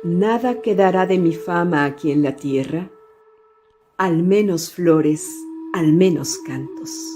Nada quedará de mi fama aquí en la tierra, al menos flores, al menos cantos.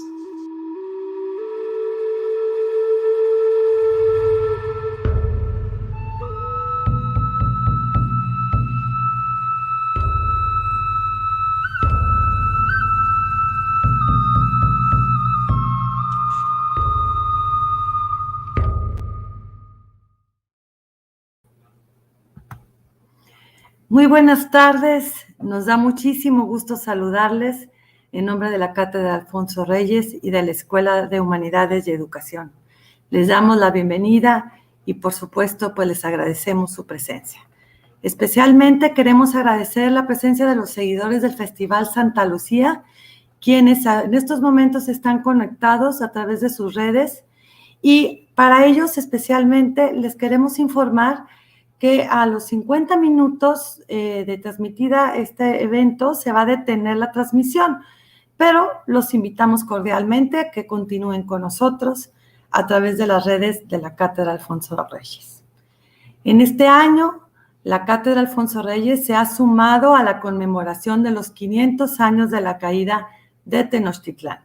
Muy buenas tardes, nos da muchísimo gusto saludarles en nombre de la Cátedra Alfonso Reyes y de la Escuela de Humanidades y Educación. Les damos la bienvenida y por supuesto pues les agradecemos su presencia. Especialmente queremos agradecer la presencia de los seguidores del Festival Santa Lucía, quienes en estos momentos están conectados a través de sus redes, y para ellos especialmente les queremos informar que a los 50 minutos de transmitida este evento se va a detener la transmisión, pero los invitamos cordialmente a que continúen con nosotros a través de las redes de la Cátedra Alfonso Reyes. En este año, la Cátedra Alfonso Reyes se ha sumado a la conmemoración de los 500 años de la caída de Tenochtitlán.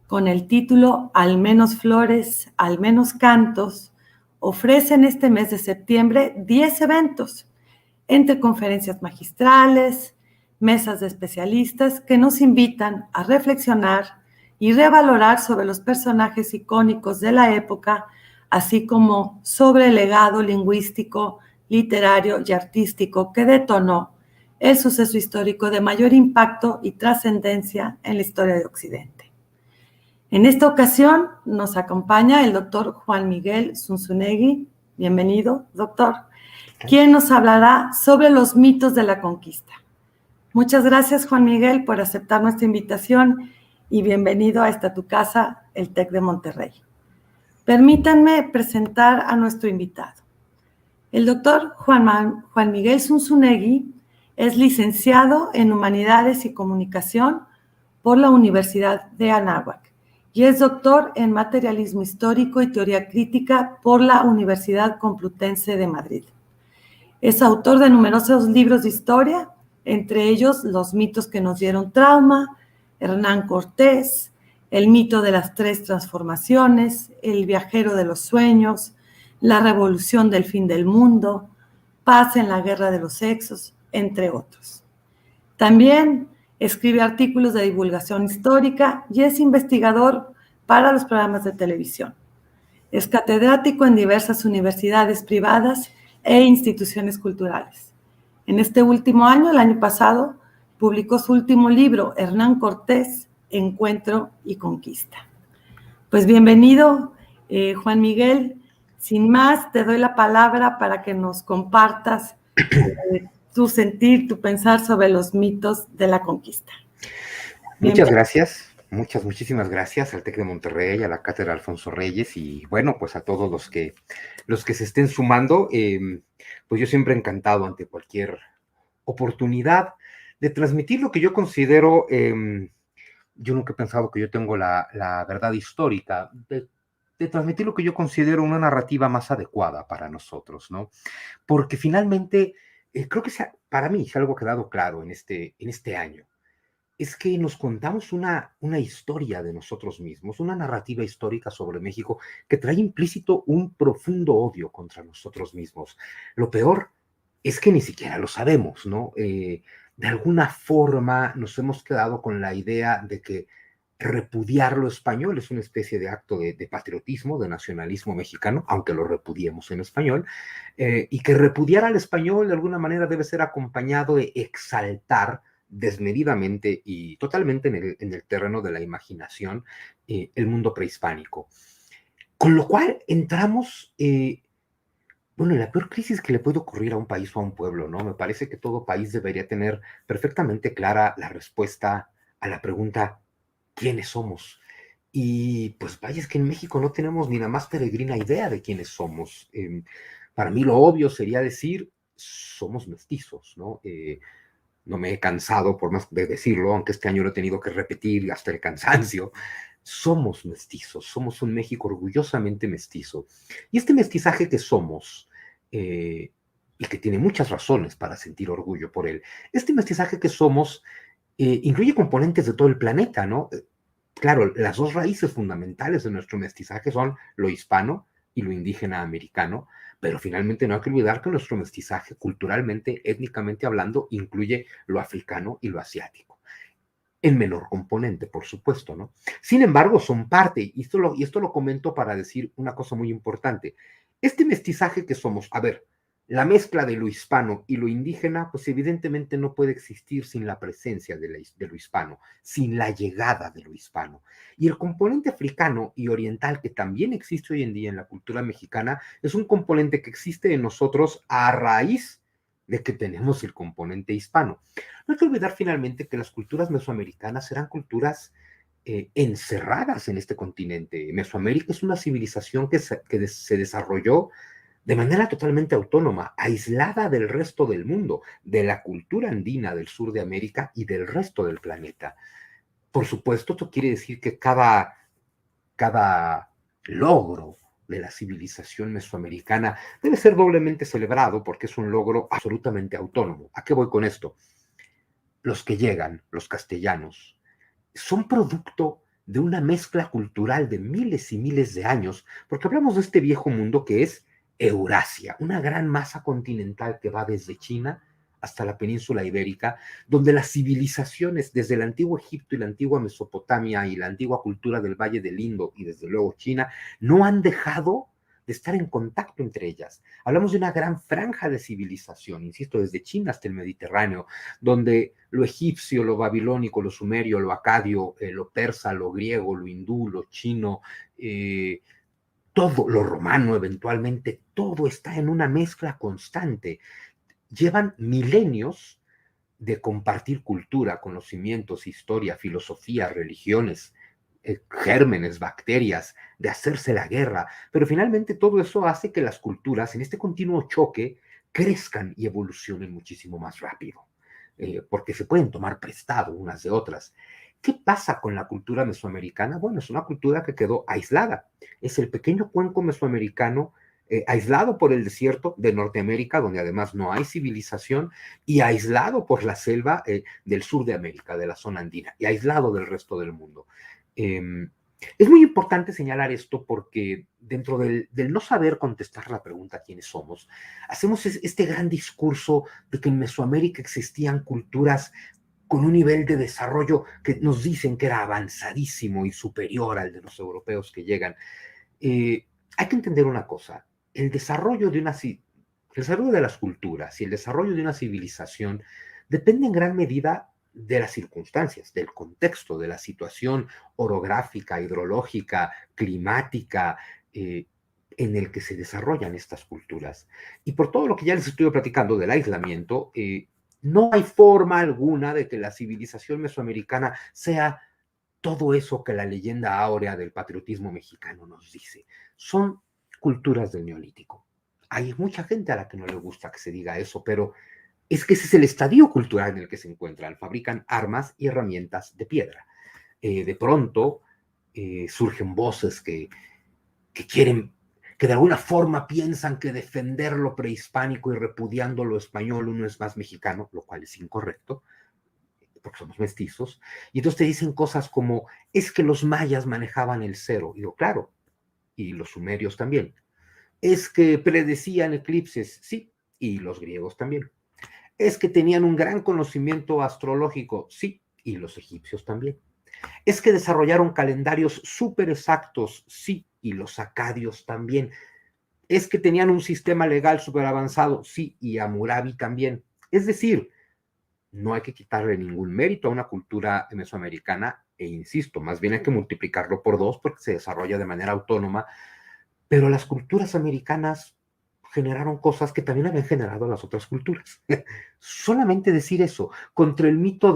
Con el título Al menos flores, al menos cantos, ofrecen este mes de septiembre 10 eventos, entre conferencias magistrales, mesas de especialistas que nos invitan a reflexionar y revalorar sobre los personajes icónicos de la época, así como sobre el legado lingüístico, literario y artístico que detonó el suceso histórico de mayor impacto y trascendencia en la historia de Occidente. En esta ocasión nos acompaña el doctor Juan Miguel Zunzunegui. Bienvenido, doctor, quien nos hablará sobre los mitos de la conquista. Muchas gracias, Juan Miguel, por aceptar nuestra invitación y bienvenido a esta tu casa, el TEC de Monterrey. Permítanme presentar a nuestro invitado. El doctor Juan Miguel Zunzunegui es licenciado en Humanidades y Comunicación por la Universidad de Anáhuac y es doctor en Materialismo Histórico y Teoría Crítica por la Universidad Complutense de Madrid. Es autor de numerosos libros de historia, entre ellos Los mitos que nos dieron trauma, Hernán Cortés, El mito de las tres transformaciones, El viajero de los sueños, La revolución del fin del mundo, Paz en la guerra de los sexos, entre otros. También escribe artículos de divulgación histórica y es investigador para los programas de televisión. Es catedrático en diversas universidades privadas e instituciones culturales. En este último año, el año pasado, publicó su último libro, Hernán Cortés, Encuentro y Conquista. Pues bienvenido, Juan Miguel. Sin más, te doy la palabra para que nos compartas tu sentir, tu pensar sobre los mitos de la conquista. Muchas gracias, muchísimas gracias al TEC de Monterrey, a la Cátedra Alfonso Reyes y bueno, pues a todos los que se estén sumando, pues yo siempre encantado ante cualquier oportunidad de transmitir lo que yo considero, yo nunca he pensado que yo tengo la verdad histórica, de transmitir lo que yo considero una narrativa más adecuada para nosotros, ¿no? Porque finalmente, creo que para mí es algo que ha quedado claro en este año. Es que nos contamos una historia de nosotros mismos, una narrativa histórica sobre México que trae implícito un profundo odio contra nosotros mismos. Lo peor es que ni siquiera lo sabemos, ¿no? De alguna forma nos hemos quedado con la idea de que repudiar lo español es una especie de acto de patriotismo, de nacionalismo mexicano, aunque lo repudiemos en español, y que repudiar al español de alguna manera debe ser acompañado de exaltar desmedidamente y totalmente en el terreno de la imaginación el mundo prehispánico. Con lo cual entramos, bueno, en la peor crisis que le puede ocurrir a un país o a un pueblo, ¿no? Me parece que todo país debería tener perfectamente clara la respuesta a la pregunta, ¿quiénes somos? Y pues vaya, es que en México no tenemos ni la más peregrina idea de quiénes somos. Para mí lo obvio sería decir, somos mestizos, ¿no? No me he cansado por más de decirlo, aunque este año lo he tenido que repetir hasta el cansancio. Somos mestizos, somos un México orgullosamente mestizo. Y este mestizaje que somos, y que tiene muchas razones para sentir orgullo por él. Este mestizaje que somos incluye componentes de todo el planeta, ¿no? Claro, las dos raíces fundamentales de nuestro mestizaje son lo hispano y lo indígena americano, pero finalmente no hay que olvidar que nuestro mestizaje, culturalmente, étnicamente hablando, incluye lo africano y lo asiático. En menor componente, por supuesto, ¿no? Sin embargo, son parte, y esto lo comento para decir una cosa muy importante. Este mestizaje que somos, a ver, la mezcla de lo hispano y lo indígena, pues evidentemente no puede existir sin la presencia de lo hispano, sin la llegada de lo hispano. Y el componente africano y oriental que también existe hoy en día en la cultura mexicana es un componente que existe en nosotros a raíz de que tenemos el componente hispano. No hay que olvidar finalmente que las culturas mesoamericanas eran culturas encerradas en este continente. Mesoamérica es una civilización que se desarrolló de manera totalmente autónoma, aislada del resto del mundo, de la cultura andina del sur de América y del resto del planeta. Por supuesto, esto quiere decir que cada logro de la civilización mesoamericana debe ser doblemente celebrado porque es un logro absolutamente autónomo. ¿A qué voy con esto? Los que llegan, los castellanos, son producto de una mezcla cultural de miles y miles de años, porque hablamos de este viejo mundo que es Eurasia, una gran masa continental que va desde China hasta la península ibérica, donde las civilizaciones desde el antiguo Egipto y la antigua Mesopotamia y la antigua cultura del Valle del Indo y desde luego China, no han dejado de estar en contacto entre ellas. Hablamos de una gran franja de civilización, insisto, desde China hasta el Mediterráneo, donde lo egipcio, lo babilónico, lo sumerio, lo acadio, lo persa, lo griego, lo hindú, lo chino, todo lo romano eventualmente, todo está en una mezcla constante. Llevan milenios de compartir cultura, conocimientos, historia, filosofía, religiones, gérmenes, bacterias, de hacerse la guerra, pero finalmente todo eso hace que las culturas en este continuo choque crezcan y evolucionen muchísimo más rápido, porque se pueden tomar prestado unas de otras. ¿Qué pasa con la cultura mesoamericana? Bueno, es una cultura que quedó aislada. Es el pequeño cuenco mesoamericano aislado por el desierto de Norteamérica, donde además no hay civilización, y aislado por la selva del sur de América, de la zona andina, y aislado del resto del mundo. Es muy importante señalar esto porque dentro del no saber contestar la pregunta quiénes somos, hacemos este gran discurso de que en Mesoamérica existían culturas con un nivel de desarrollo que nos dicen que era avanzadísimo y superior al de los europeos que llegan. Hay que entender una cosa, el desarrollo de las culturas y el desarrollo de una civilización depende en gran medida de las circunstancias, del contexto, de la situación orográfica, hidrológica, climática, en el que se desarrollan estas culturas. Y por todo lo que ya les estuve platicando del aislamiento, no hay forma alguna de que la civilización mesoamericana sea todo eso que la leyenda áurea del patriotismo mexicano nos dice. Son culturas del Neolítico. Hay mucha gente a la que no le gusta que se diga eso, pero es que ese es el estadio cultural en el que se encuentran. Fabrican armas y herramientas de piedra. De pronto surgen voces que quieren, que de alguna forma piensan que defender lo prehispánico y repudiando lo español uno es más mexicano, lo cual es incorrecto, porque somos mestizos, y entonces te dicen cosas como, es que los mayas manejaban el cero, y digo, claro, y los sumerios también, es que predecían eclipses, sí, y los griegos también, es que tenían un gran conocimiento astrológico, sí, y los egipcios también, es que desarrollaron calendarios súper exactos, sí, y los acadios también, es que tenían un sistema legal súper avanzado, sí, y Hammurabi también, es decir, no hay que quitarle ningún mérito a una cultura mesoamericana, e insisto, más bien hay que multiplicarlo por dos porque se desarrolla de manera autónoma, pero las culturas americanas generaron cosas que también habían generado las otras culturas. Solamente decir eso, contra el mito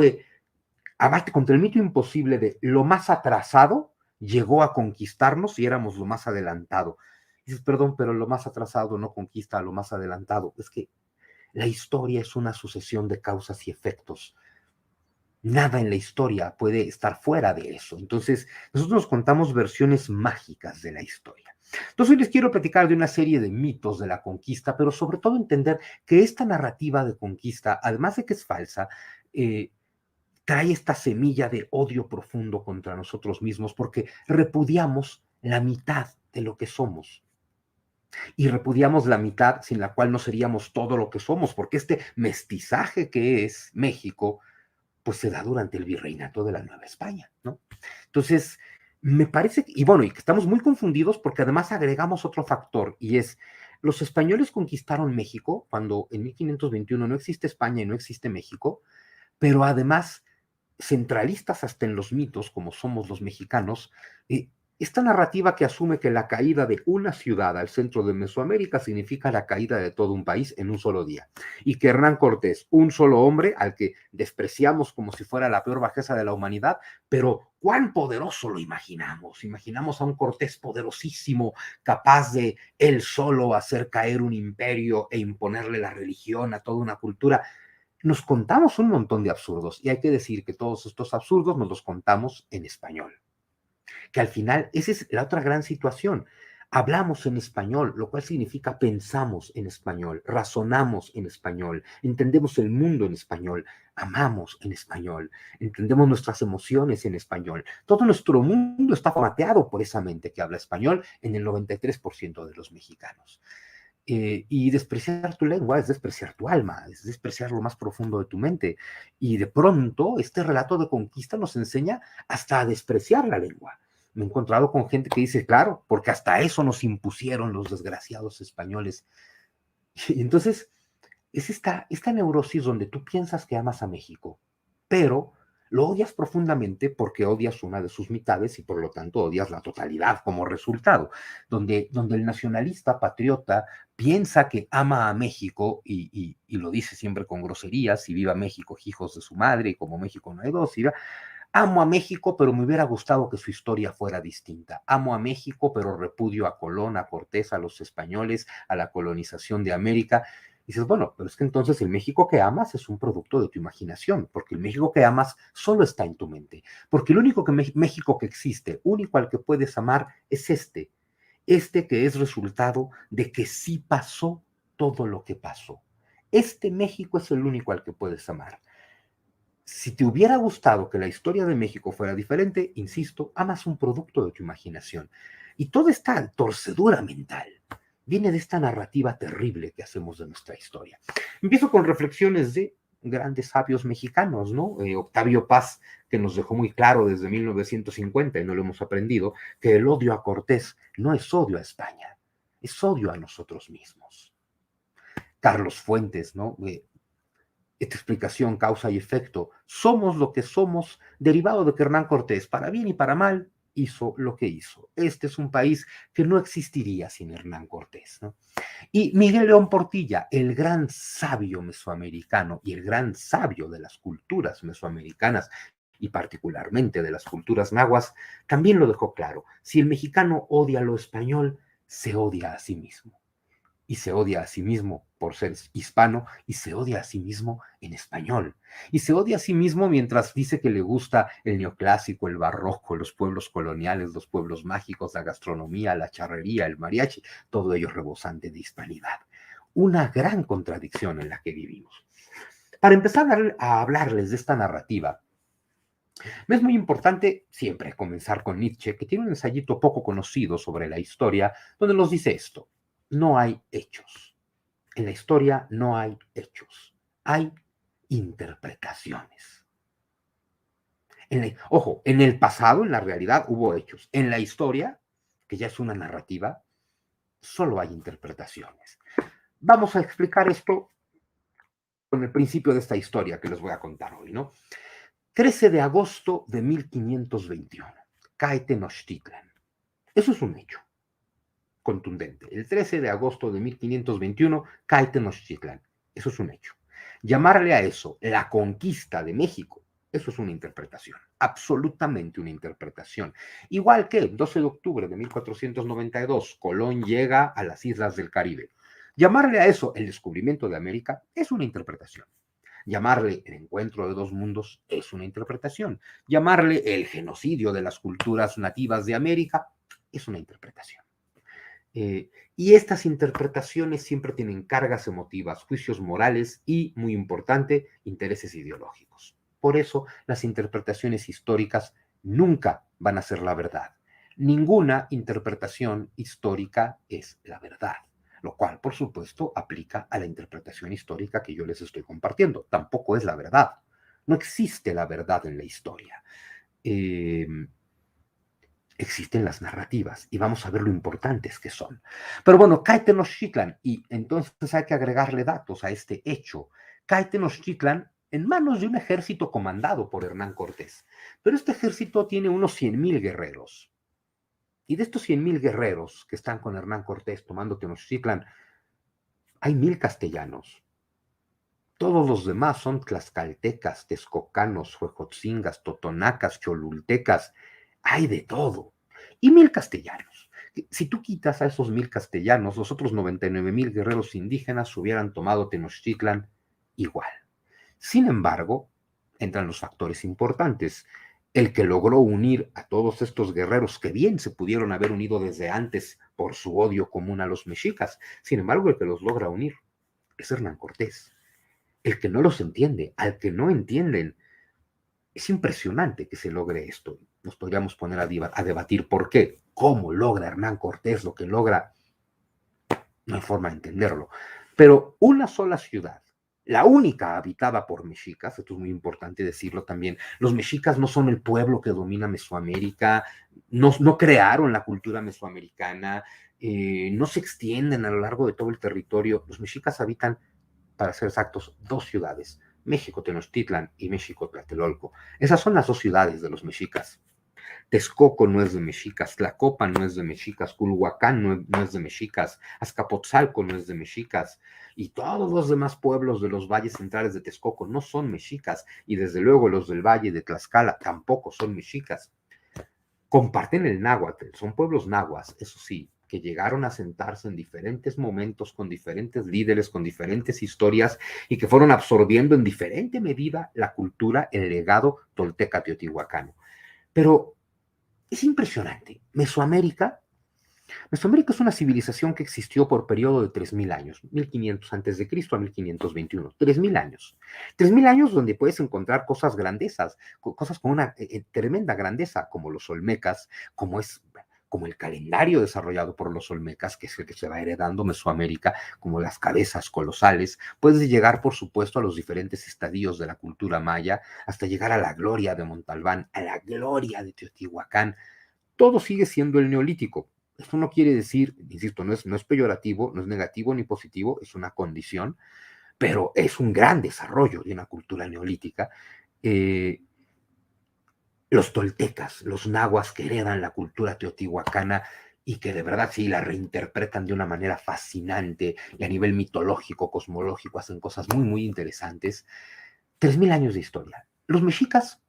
imposible de lo más atrasado llegó a conquistarnos y éramos lo más adelantado. Y dices, perdón, pero lo más atrasado no conquista a lo más adelantado. Es que la historia es una sucesión de causas y efectos. Nada en la historia puede estar fuera de eso. Entonces, nosotros nos contamos versiones mágicas de la historia. Entonces hoy les quiero platicar de una serie de mitos de la conquista, pero sobre todo entender que esta narrativa de conquista, además de que es falsa, trae esta semilla de odio profundo contra nosotros mismos porque repudiamos la mitad de lo que somos y repudiamos la mitad sin la cual no seríamos todo lo que somos, porque este mestizaje que es México, pues se da durante el virreinato de la Nueva España, ¿no? Entonces, me parece, y bueno, y que estamos muy confundidos porque además agregamos otro factor, y es, los españoles conquistaron México cuando en 1521 no existe España y no existe México, pero además centralistas hasta en los mitos, como somos los mexicanos, esta narrativa que asume que la caída de una ciudad al centro de Mesoamérica significa la caída de todo un país en un solo día, y que Hernán Cortés, un solo hombre al que despreciamos como si fuera la peor bajeza de la humanidad, pero cuán poderoso lo imaginamos. Imaginamos a un Cortés poderosísimo, capaz de él solo hacer caer un imperio e imponerle la religión a toda una cultura. Nos contamos un montón de absurdos, y hay que decir que todos estos absurdos nos los contamos en español, que al final esa es la otra gran situación. Hablamos en español, lo cual significa pensamos en español, razonamos en español, entendemos el mundo en español, amamos en español, entendemos nuestras emociones en español. Todo nuestro mundo está formateado por esa mente que habla español en el 93% de los mexicanos. Y despreciar tu lengua es despreciar tu alma, es despreciar lo más profundo de tu mente. Y de pronto, este relato de conquista nos enseña hasta a despreciar la lengua. Me he encontrado con gente que dice, claro, porque hasta eso nos impusieron los desgraciados españoles. Y entonces, es esta neurosis donde tú piensas que amas a México, pero lo odias profundamente porque odias una de sus mitades y por lo tanto odias la totalidad como resultado, donde el nacionalista patriota piensa que ama a México y lo dice siempre con groserías, y viva México, hijos de su madre, y como México no hay dos, y amo a México, pero me hubiera gustado que su historia fuera distinta. Amo a México, pero repudio a Colón, a Cortés, a los españoles, a la colonización de América. Y dices, bueno, pero es que entonces el México que amas es un producto de tu imaginación, porque el México que amas solo está en tu mente, porque el único México que existe, único al que puedes amar, es este que es resultado de que sí pasó todo lo que pasó. Este México es el único al que puedes amar. Si te hubiera gustado que la historia de México fuera diferente, insisto, amas un producto de tu imaginación. Y toda esta torcedura mental viene de esta narrativa terrible que hacemos de nuestra historia. Empiezo con reflexiones de grandes sabios mexicanos, ¿no? Octavio Paz, que nos dejó muy claro desde 1950, y no lo hemos aprendido, que el odio a Cortés no es odio a España, es odio a nosotros mismos. Carlos Fuentes, ¿no? Esta explicación, causa y efecto, somos lo que somos derivado de que Hernán Cortés, para bien y para mal, hizo lo que hizo. Este es un país que no existiría sin Hernán Cortés, ¿no? Y Miguel León Portilla, el gran sabio mesoamericano y el gran sabio de las culturas mesoamericanas y particularmente de las culturas nahuas, también lo dejó claro. Si el mexicano odia lo español, se odia a sí mismo. Y se odia a sí mismo por ser hispano, y se odia a sí mismo en español. Y se odia a sí mismo mientras dice que le gusta el neoclásico, el barroco, los pueblos coloniales, los pueblos mágicos, la gastronomía, la charrería, el mariachi, todo ello rebosante de hispanidad. Una gran contradicción en la que vivimos. Para empezar a hablarles de esta narrativa, me es muy importante siempre comenzar con Nietzsche, que tiene un ensayito poco conocido sobre la historia, donde nos dice esto: no hay hechos. En la historia no hay hechos, hay interpretaciones. Ojo, en el pasado, en la realidad, hubo hechos. En la historia, que ya es una narrativa, solo hay interpretaciones. Vamos a explicar esto con el principio de esta historia que les voy a contar hoy, ¿no? 13 de agosto de 1521, cae Tenochtitlan. Eso es un hecho contundente. El 13 de agosto de 1521 cae Tenochtitlan. Eso es un hecho. Llamarle a eso la conquista de México, eso es una interpretación, absolutamente una interpretación. Igual que el 12 de octubre de 1492, Colón llega a las islas del Caribe. Llamarle a eso el descubrimiento de América es una interpretación. Llamarle el encuentro de dos mundos es una interpretación. Llamarle el genocidio de las culturas nativas de América es una interpretación. Y estas interpretaciones siempre tienen cargas emotivas, juicios morales y, muy importante, intereses ideológicos. Por eso, las interpretaciones históricas nunca van a ser la verdad. Ninguna interpretación histórica es la verdad, lo cual, por supuesto, aplica a la interpretación histórica que yo les estoy compartiendo. Tampoco es la verdad. No existe la verdad en la historia. Existen las narrativas y vamos a ver lo importantes que son. Pero bueno, cae Tenochtitlan y entonces hay que agregarle datos a este hecho. Cae Tenochtitlan en manos de un ejército comandado por Hernán Cortés. Pero este ejército tiene unos 100,000 guerreros. Y de estos 100,000 guerreros que están con Hernán Cortés tomando Tenochtitlan, hay 1,000 castellanos. Todos los demás son tlaxcaltecas, texcocanos, huejotzingas, totonacas, cholultecas. Hay de todo. Y 1,000 castellanos. Si tú quitas a esos 1,000 castellanos, los otros 99,000 guerreros indígenas hubieran tomado Tenochtitlan igual. Sin embargo, entran los factores importantes. El que logró unir a todos estos guerreros, que bien se pudieron haber unido desde antes por su odio común a los mexicas, sin embargo, el que los logra unir es Hernán Cortés. El que no los entiende, al que no entienden. Es impresionante que se logre esto. Nos podríamos poner a debatir por qué, cómo logra Hernán Cortés lo que logra. No hay forma de entenderlo. Pero una sola ciudad, la única habitada por mexicas, esto es muy importante decirlo también, los mexicas no son el pueblo que domina Mesoamérica, no crearon la cultura mesoamericana, no se extienden a lo largo de todo el territorio. Los mexicas habitan, para ser exactos, 2 ciudades, México Tenochtitlan y México Tlatelolco. Esas son las 2 ciudades de los mexicas. Texcoco no es de mexicas, Tlacopan no es de mexicas, Culhuacán no es de mexicas, Azcapotzalco no es de mexicas, y todos los demás pueblos de los valles centrales de Texcoco no son mexicas, y desde luego los del valle de Tlaxcala tampoco son mexicas. Comparten el náhuatl, son pueblos nahuas, eso sí, que llegaron a sentarse en diferentes momentos con diferentes líderes, con diferentes historias y que fueron absorbiendo en diferente medida la cultura, el legado tolteca teotihuacano. Pero es impresionante. Mesoamérica es una civilización que existió por periodo de 3,000 años, 1500 antes de Cristo a 1521, 3,000 años. 3,000 años donde puedes encontrar cosas grandezas, cosas con una tremenda grandeza, como los olmecas, como el calendario desarrollado por los olmecas, que es el que se va heredando Mesoamérica, como las cabezas colosales. Puedes llegar, por supuesto, a los diferentes estadios de la cultura maya, hasta llegar a la gloria de Montalbán, a la gloria de Teotihuacán. Todo sigue siendo el neolítico. Esto no quiere decir, insisto, no es peyorativo, no es negativo ni positivo, es una condición, pero es un gran desarrollo de una cultura neolítica. Los toltecas, los nahuas que heredan la cultura teotihuacana y que de verdad sí la reinterpretan de una manera fascinante y a nivel mitológico, cosmológico, hacen cosas muy, muy interesantes. 3,000 años de historia. Los mexicas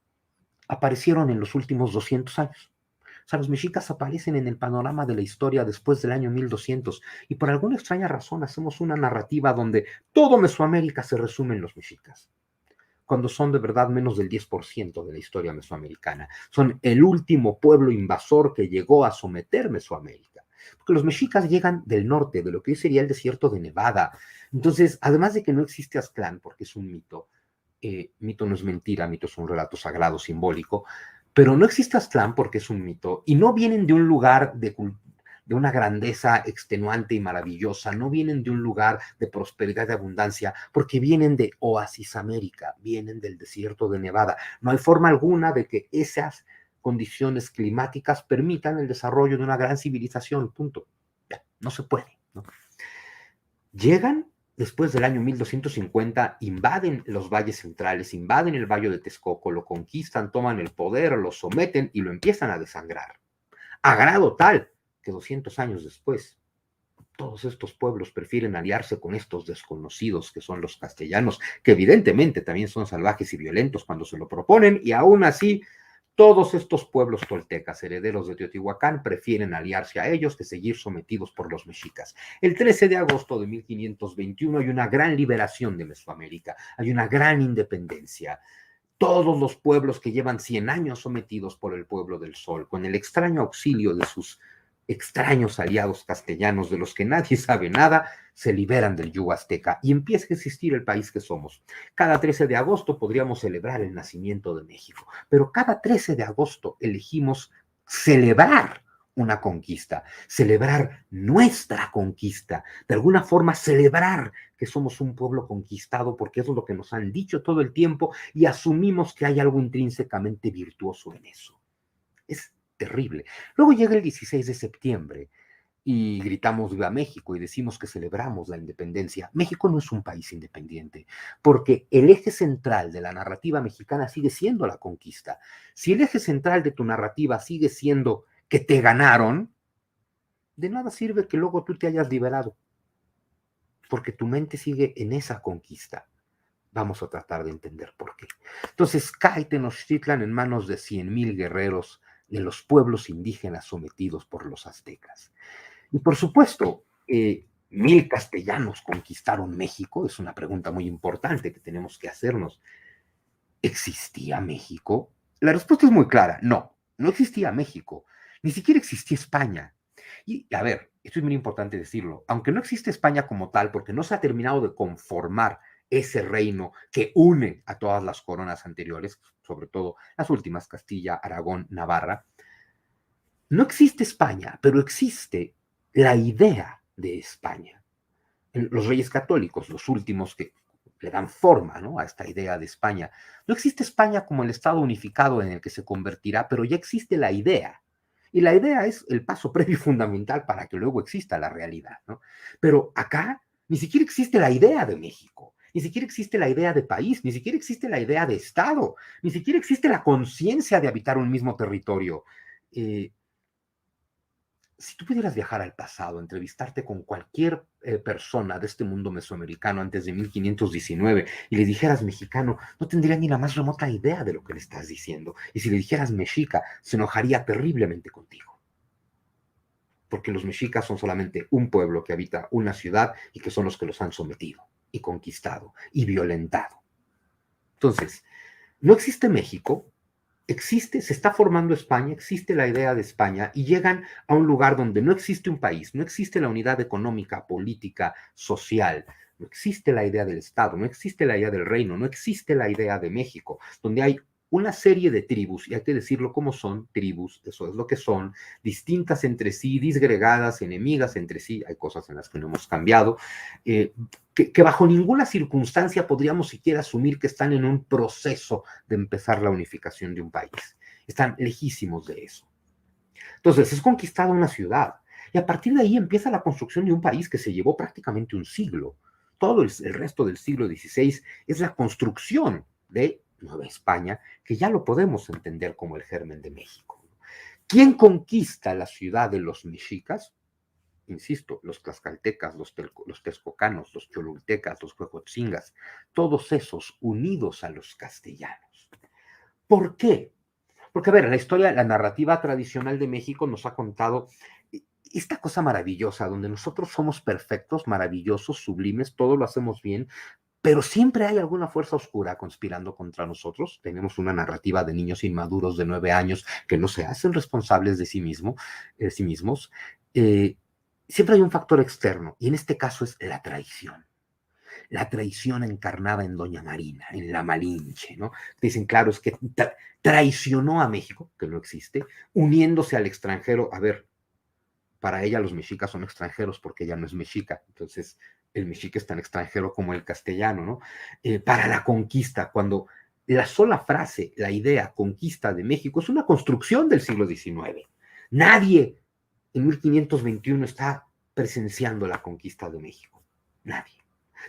aparecieron en los últimos 200 años. O sea, los mexicas aparecen en el panorama de la historia después del año 1200 y por alguna extraña razón hacemos una narrativa donde todo Mesoamérica se resume en los mexicas, cuando son de verdad menos del 10% de la historia mesoamericana. Son el último pueblo invasor que llegó a someter Mesoamérica. Porque los mexicas llegan del norte, de lo que hoy sería el desierto de Nevada. Entonces, además de que no existe Aztlán, porque es un mito, mito no es mentira, mito es un relato sagrado, simbólico, pero no existe Aztlán porque es un mito, y no vienen de un lugar de una grandeza extenuante y maravillosa, no vienen de un lugar de prosperidad y abundancia, porque vienen de Oasis América, vienen del desierto de Nevada. No hay forma alguna de que esas condiciones climáticas permitan el desarrollo de una gran civilización, punto. Ya, no se puede, ¿no? Llegan después del año 1250, invaden los valles centrales, invaden el valle de Texcoco, lo conquistan, toman el poder, lo someten y lo empiezan a desangrar. A grado tal que 200 años después, todos estos pueblos prefieren aliarse con estos desconocidos que son los castellanos, que evidentemente también son salvajes y violentos cuando se lo proponen, y aún así todos estos pueblos toltecas, herederos de Teotihuacán, prefieren aliarse a ellos que seguir sometidos por los mexicas. El 13 de agosto de 1521 hay una gran liberación de Mesoamérica, hay una gran independencia. Todos los pueblos que llevan 100 años sometidos por el pueblo del Sol, con el extraño auxilio de sus extraños aliados castellanos de los que nadie sabe nada, se liberan del yugo azteca y empieza a existir el país que somos. Cada 13 de agosto podríamos celebrar el nacimiento de México, pero cada 13 de agosto elegimos celebrar una conquista, celebrar nuestra conquista, de alguna forma celebrar que somos un pueblo conquistado, porque eso es lo que nos han dicho todo el tiempo y asumimos que hay algo intrínsecamente virtuoso en eso. Es terrible. Luego llega el 16 de septiembre y gritamos Viva México y decimos que celebramos la independencia. México no es un país independiente, porque el eje central de la narrativa mexicana sigue siendo la conquista. Si el eje central de tu narrativa sigue siendo que te ganaron, de nada sirve que luego tú te hayas liberado, porque tu mente sigue en esa conquista. Vamos a tratar de entender por qué. Entonces, cae Tenochtitlan en manos de 100,000 guerreros de los pueblos indígenas sometidos por los aztecas. Y por supuesto, 1,000 castellanos conquistaron México. Es una pregunta muy importante que tenemos que hacernos. ¿Existía México? La respuesta es muy clara. No, no existía México. Ni siquiera existía España. Y a ver, esto es muy importante decirlo. Aunque no existe España como tal, porque no se ha terminado de conformar ese reino que une a todas las coronas anteriores, sobre todo las últimas, Castilla, Aragón, Navarra, no existe España, pero existe la idea de España. Los reyes católicos, los últimos que le dan forma, ¿no?, a esta idea de España. No existe España como el Estado unificado en el que se convertirá, pero ya existe la idea. Y la idea es el paso previo y fundamental para que luego exista la realidad, ¿no? Pero acá ni siquiera existe la idea de México, ni siquiera existe la idea de país, ni siquiera existe la idea de Estado, ni siquiera existe la conciencia de habitar un mismo territorio. Si tú pudieras viajar al pasado, entrevistarte con cualquier persona de este mundo mesoamericano antes de 1519 y le dijeras mexicano, no tendría ni la más remota idea de lo que le estás diciendo. Y si le dijeras mexica, se enojaría terriblemente contigo. Porque los mexicas son solamente un pueblo que habita una ciudad y que son los que los han sometido y conquistado y violentado. Entonces, no existe México. Existe, se está formando España, existe la idea de España y llegan a un lugar donde no existe un país, no existe la unidad económica, política, social, no existe la idea del Estado, no existe la idea del reino, no existe la idea de México, donde hay una serie de tribus, y hay que decirlo como son, tribus, eso es lo que son, distintas entre sí, disgregadas, enemigas entre sí, hay cosas en las que no hemos cambiado, que bajo ninguna circunstancia podríamos siquiera asumir que están en un proceso de empezar la unificación de un país. Están lejísimos de eso. Entonces, es conquistada una ciudad, y a partir de ahí empieza la construcción de un país que se llevó prácticamente un siglo. Todo el resto del siglo XVI es la construcción de Nueva España, que ya lo podemos entender como el germen de México. ¿Quién conquista la ciudad de los mexicas? Insisto, los tlaxcaltecas, los texcocanos, los cholultecas, los huejotzingas, todos esos unidos a los castellanos. ¿Por qué? Porque, a ver, la historia, la narrativa tradicional de México nos ha contado esta cosa maravillosa, donde nosotros somos perfectos, maravillosos, sublimes, todo lo hacemos bien, pero siempre hay alguna fuerza oscura conspirando contra nosotros. Tenemos una narrativa de niños inmaduros de 9 años que no se hacen responsables de sí mismos. Siempre hay un factor externo, y en este caso es la traición. La traición encarnada en Doña Marina, en la Malinche, ¿no? Dicen, claro, es que traicionó a México, que no existe, uniéndose al extranjero. A ver, para ella los mexicas son extranjeros porque ella no es mexica, entonces el mexica es tan extranjero como el castellano, ¿no? Para la conquista, cuando la sola frase, la idea conquista de México es una construcción del siglo XIX. Nadie en 1521 está presenciando la conquista de México. Nadie.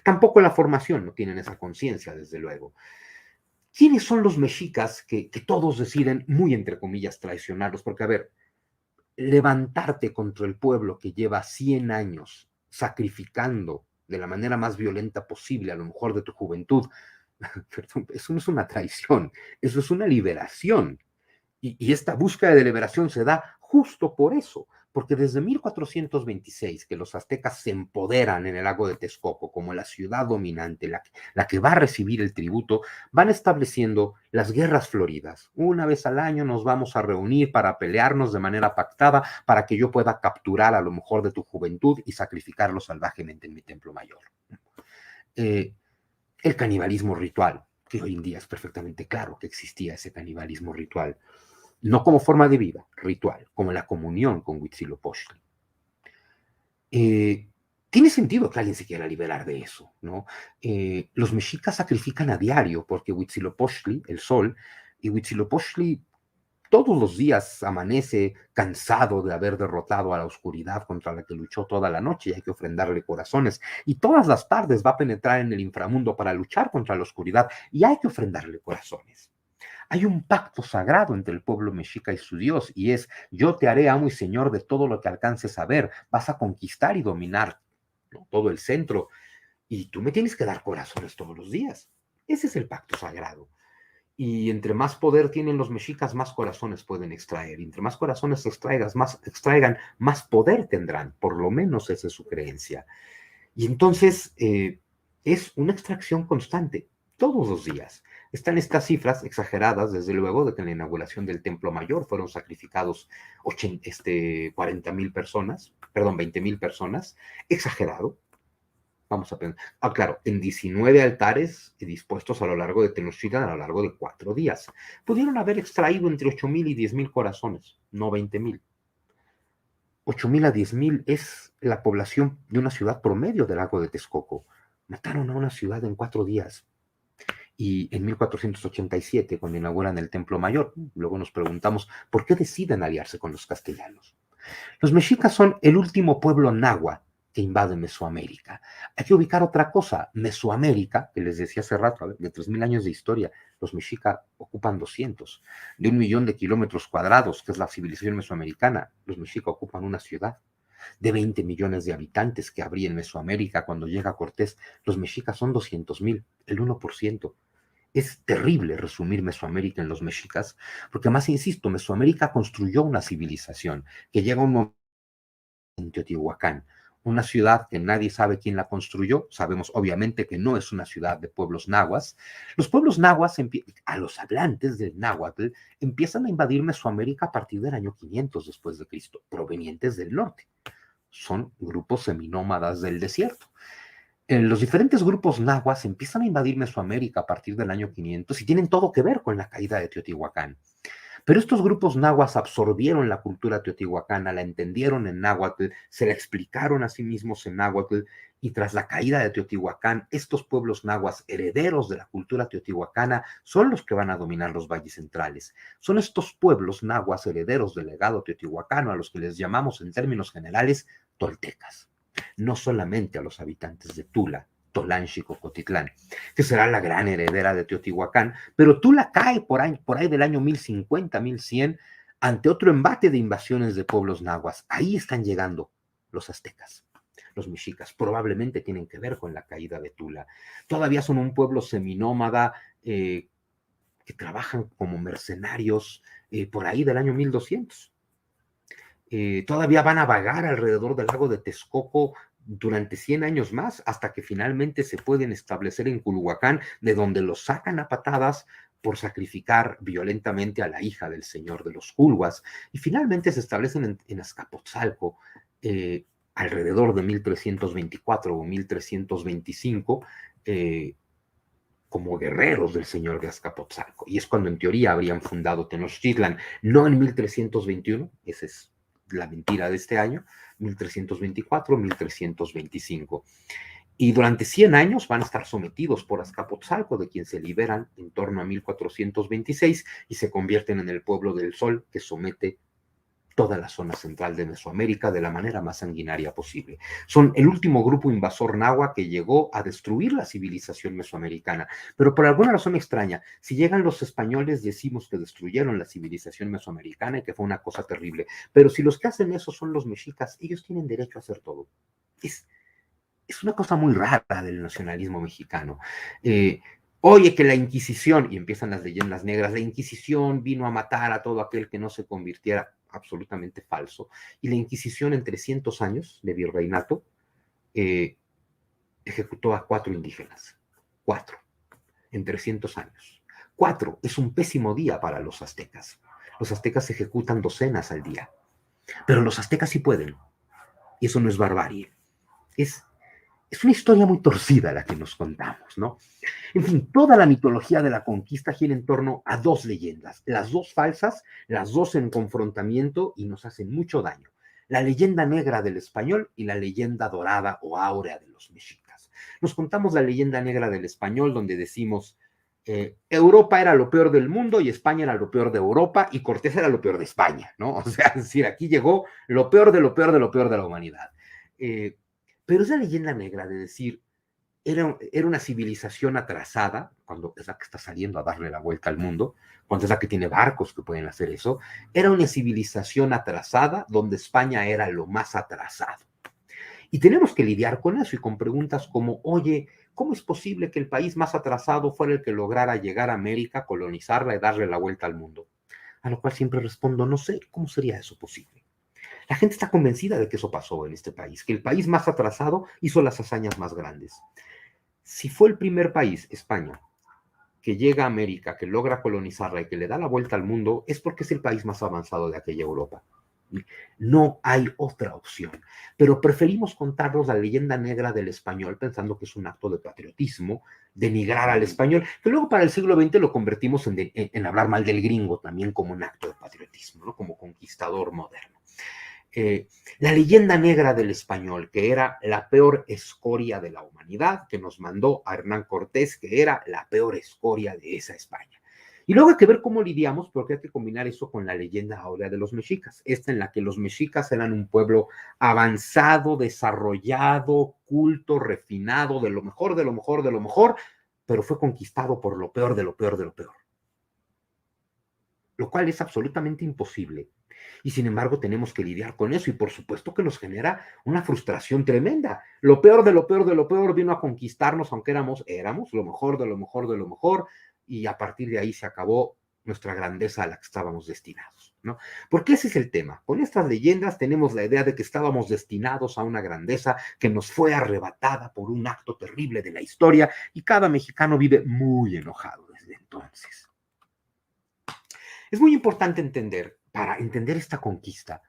Tampoco la formación, no tienen esa conciencia, desde luego. ¿Quiénes son los mexicas que todos deciden, muy entre comillas, traicionarlos? Porque, a ver, levantarte contra el pueblo que lleva 100 años sacrificando de la manera más violenta posible, a lo mejor de tu juventud, perdón, eso no es una traición, eso es una liberación. Y esta búsqueda de liberación se da justo por eso, porque desde 1426 que los aztecas se empoderan en el lago de Texcoco como la ciudad dominante, la que va a recibir el tributo, van estableciendo las guerras floridas. Una vez al año nos vamos a reunir para pelearnos de manera pactada para que yo pueda capturar a lo mejor de tu juventud y sacrificarlo salvajemente en mi templo mayor. El canibalismo ritual, que hoy en día es perfectamente claro que existía ese canibalismo ritual, no como forma de vida, ritual, como la comunión con Huitzilopochtli. Tiene sentido que alguien se quiera liberar de eso, ¿no? Los mexicas sacrifican a diario porque Huitzilopochtli, el sol, y Huitzilopochtli todos los días amanece cansado de haber derrotado a la oscuridad contra la que luchó toda la noche y hay que ofrendarle corazones. Y todas las tardes va a penetrar en el inframundo para luchar contra la oscuridad y hay que ofrendarle corazones. Hay un pacto sagrado entre el pueblo mexica y su Dios, y es: yo te haré amo y señor de todo lo que alcances a ver, vas a conquistar y dominar, ¿no?, todo el centro, y tú me tienes que dar corazones todos los días. Ese es el pacto sagrado. Y entre más poder tienen los mexicas, más corazones pueden extraer. Y entre más corazones extraigan, más poder tendrán. Por lo menos esa es su creencia. Y entonces es una extracción constante, todos los días. Están estas cifras exageradas, desde luego, de que en la inauguración del Templo Mayor fueron sacrificados 40,000 personas, perdón, 20,000 personas, exagerado. Vamos a pensar, claro, en 19 altares dispuestos a lo largo de Tenochtitlan a lo largo de 4 días. Pudieron haber extraído entre 8,000 y 10,000 corazones, no 20,000. 8,000 a 10,000 es la población de una ciudad promedio del lago de Texcoco. Mataron a una ciudad en 4 días. Y en 1487, cuando inauguran el Templo Mayor, luego nos preguntamos por qué deciden aliarse con los castellanos. Los mexicas son el último pueblo náhuatl que invade Mesoamérica. Hay que ubicar otra cosa. Mesoamérica, que les decía hace rato, de 3,000 años de historia, los mexicas ocupan 200. De 1,000,000 de kilómetros cuadrados, que es la civilización mesoamericana, los mexicas ocupan una ciudad. De 20 millones de habitantes que habría en Mesoamérica cuando llega Cortés, los mexicas son 200,000, el 1%. Es terrible resumir Mesoamérica en los mexicas, porque además, insisto, Mesoamérica construyó una civilización que llega a un momento en Teotihuacán, una ciudad que nadie sabe quién la construyó. Sabemos obviamente que no es una ciudad de pueblos nahuas. Los pueblos nahuas, a los hablantes del náhuatl, empiezan a invadir Mesoamérica a partir del año 500 después de Cristo, provenientes del norte. Son grupos seminómadas del desierto. Los diferentes grupos nahuas empiezan a invadir Mesoamérica a partir del año 500 y tienen todo que ver con la caída de Teotihuacán. Pero estos grupos nahuas absorbieron la cultura teotihuacana, la entendieron en náhuatl, se la explicaron a sí mismos en náhuatl, y tras la caída de Teotihuacán, estos pueblos nahuas, herederos de la cultura teotihuacana, son los que van a dominar los valles centrales. Son estos pueblos nahuas, herederos del legado teotihuacano, a los que les llamamos en términos generales toltecas. No solamente a los habitantes de Tula, Tolanchico, Cotitlán, que será la gran heredera de Teotihuacán, pero Tula cae por ahí del año 1050, 1100, ante otro embate de invasiones de pueblos nahuas. Ahí están llegando los aztecas. Los mexicas probablemente tienen que ver con la caída de Tula. Todavía son un pueblo seminómada que trabajan como mercenarios por ahí del año 1200. Todavía van a vagar alrededor del lago de Texcoco durante 100 años más, hasta que finalmente se pueden establecer en Culhuacán, de donde los sacan a patadas por sacrificar violentamente a la hija del señor de los Culhuas, y finalmente se establecen en Azcapotzalco alrededor de 1324 o 1325, como guerreros del señor de Azcapotzalco, y es cuando en teoría habrían fundado Tenochtitlan, no en 1321, ese es la mentira de este año, 1324, 1325. Y durante 100 años van a estar sometidos por Azcapotzalco, de quien se liberan en torno a 1426 y se convierten en el pueblo del Sol, que somete toda la zona central de Mesoamérica de la manera más sanguinaria posible. Son el último grupo invasor náhuatl que llegó a destruir la civilización mesoamericana, pero por alguna razón extraña, si llegan los españoles decimos que destruyeron la civilización mesoamericana y que fue una cosa terrible, pero si los que hacen eso son los mexicas, ellos tienen derecho a hacer todo. Es una cosa muy rara del nacionalismo mexicano. Oye que la Inquisición, y empiezan las leyendas negras, la Inquisición vino a matar a todo aquel que no se convirtiera, absolutamente falso. Y la Inquisición en 300 años de virreinato ejecutó a 4 indígenas. 4 en 300 años. 4 es un pésimo día para los aztecas. Los aztecas ejecutan docenas al día, pero los aztecas sí pueden. Y eso no es barbarie. Es una historia muy torcida la que nos contamos, ¿no? En fin, toda la mitología de la conquista gira en torno a 2 leyendas, las 2 falsas, las 2 en confrontamiento y nos hacen mucho daño. La leyenda negra del español y la leyenda dorada o áurea de los mexicas. Nos contamos la leyenda negra del español donde decimos Europa era lo peor del mundo y España era lo peor de Europa y Cortés era lo peor de España, ¿no? O sea, es decir, aquí llegó lo peor de lo peor de lo peor de la humanidad. Pero esa leyenda negra de decir, era una civilización atrasada, cuando es la que está saliendo a darle la vuelta al mundo, cuando es la que tiene barcos que pueden hacer eso, era una civilización atrasada donde España era lo más atrasado. Y tenemos que lidiar con eso y con preguntas como, oye, ¿cómo es posible que el país más atrasado fuera el que lograra llegar a América, colonizarla y darle la vuelta al mundo? A lo cual siempre respondo, no sé, ¿cómo sería eso posible? La gente está convencida de que eso pasó en este país, que el país más atrasado hizo las hazañas más grandes. Si fue el primer país, España, que llega a América, que logra colonizarla y que le da la vuelta al mundo, es porque es el país más avanzado de aquella Europa. No hay otra opción, pero preferimos contarnos la leyenda negra del español pensando que es un acto de patriotismo, denigrar al español, que luego para el siglo XX lo convertimos en hablar mal del gringo también como un acto de patriotismo, ¿no? Como conquistador moderno. La leyenda negra del español, que era la peor escoria de la humanidad, que nos mandó a Hernán Cortés, que era la peor escoria de esa España. Y luego hay que ver cómo lidiamos, porque hay que combinar eso con la leyenda áurea de los mexicas, esta en la que los mexicas eran un pueblo avanzado, desarrollado, culto, refinado, de lo mejor, de lo mejor, de lo mejor, pero fue conquistado por lo peor de lo peor de lo peor. Lo cual es absolutamente imposible. Y sin embargo tenemos que lidiar con eso y por supuesto que nos genera una frustración tremenda. Lo peor de lo peor de lo peor vino a conquistarnos, aunque éramos lo mejor de lo mejor de lo mejor, y a partir de ahí se acabó nuestra grandeza a la que estábamos destinados, ¿no? Porque ese es el tema. Con estas leyendas tenemos la idea de que estábamos destinados a una grandeza que nos fue arrebatada por un acto terrible de la historia y cada mexicano vive muy enojado desde entonces. Es muy importante entender, para entender esta conquista,